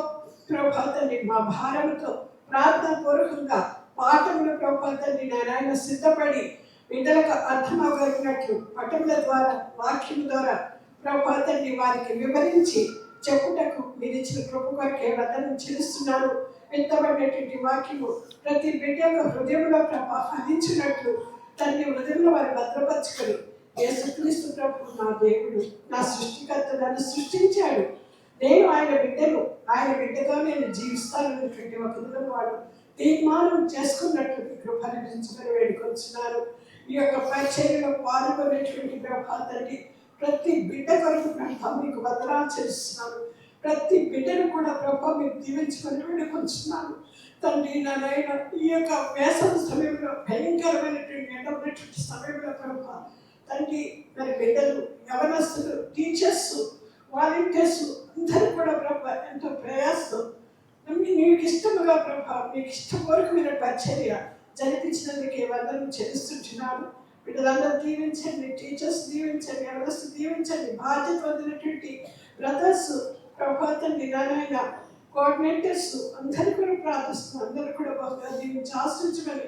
ప్రభా తండ్రి మా భారంతో ప్రార్థన పూర్వకంగా పాఠములు ప్రభా తండ్రి నాయన సిద్ధపడి బిడ్డలకు అర్థమవగలిగినట్లు పటముల ద్వారా వాక్యము ద్వారా ప్రభా తండ్రి వారికి వివరించి చెప్పుటకు మీరు ఇచ్చిన కృప కొరకే వందనం చెల్లిస్తున్నాను. విత్తబడినటువంటి వాక్యము ప్రతి బిడ్డ యొక్క హృదయంలో ప్రభా ఫలించినట్లు తండ్రి హృదయంలో వారు భద్రపరచుకొని యేసుక్రీస్తు ప్రభు నా దేవుడు నా సృష్టికర్త నన్ను సృష్టించాడు, నేను ఆయన బిడ్డగా నేను జీవిస్తానన్నటువంటి ఒక దినం వాడు తీర్మానం చేసుకున్నట్లు కృపణించుకొని వేడుకొచ్చున్నారు. ఈ యొక్క పరిచర్యలో పాల్గొనేటువంటి ప్రభా తండ్రి ప్రతి బిడ్డ కొరకు ప్రభా మీకు వందనాలు చేస్తున్నాను. ప్రతి బిడ్డను కూడా ప్రభా మీకు దీవించుకొని వేడుకొచ్చున్నాను. తండ్రి నాయన ఈ యొక్క వేసవి సమయంలో భయంకరమైనటువంటి ఎండమైనటువంటి సమయంలో ప్రభా తండ్రి మరి బిడ్డలు యవనస్తులు టీచర్స్ వాలంటీర్స్ అందరూ కూడా ప్రభా ఎంతో ప్రయాసం మీకు ఇష్టముగా ప్రభా మీకు ఇష్టపూర్వకమైన పరిచర్య జరిపించినందుకే వందనం చెల్లిస్తుంటున్నాను. బిడ్డలందరూ దీవించండి, టీచర్స్ దీవించండి, యవనస్తు దీవించండి, బాధ్యత పొందినటువంటి బ్రదర్స్ ప్రభా తండ్రి నాయన కోఆర్డినేటర్స్ అందరూ కూడా ప్రార్థిస్తున్నాను. అందరూ కూడా బాగా దీవించి ఆశ్రయించమని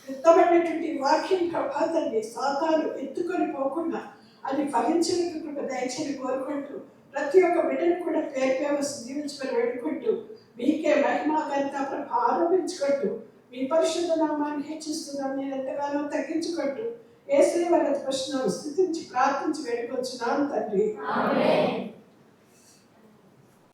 విత్తబడినటువంటి వాక్యం ప్రభా తండ్రి సాతాను ఎత్తుకొని పోకుండా అది ఫలించినట్టు దయచేసి కోరుకుంటూ ప్రతి ఒక్క బిడ్డను కూడా పేరు దీవించుకొని వేడుకుంటూ మీకే మహిమా ఘనత ప్రభ ఆరోపించుకుంటూ మీ పరిశుద్ధ నామాన్ని హెచ్చిస్తున్నాను. నేను ఎంతగానో తగ్గించుకుంటూ యేసయ్య వారి ప్రశ్నలు స్థుతించి ప్రార్థించి వేడుకొచ్చున్నాను తండ్రి.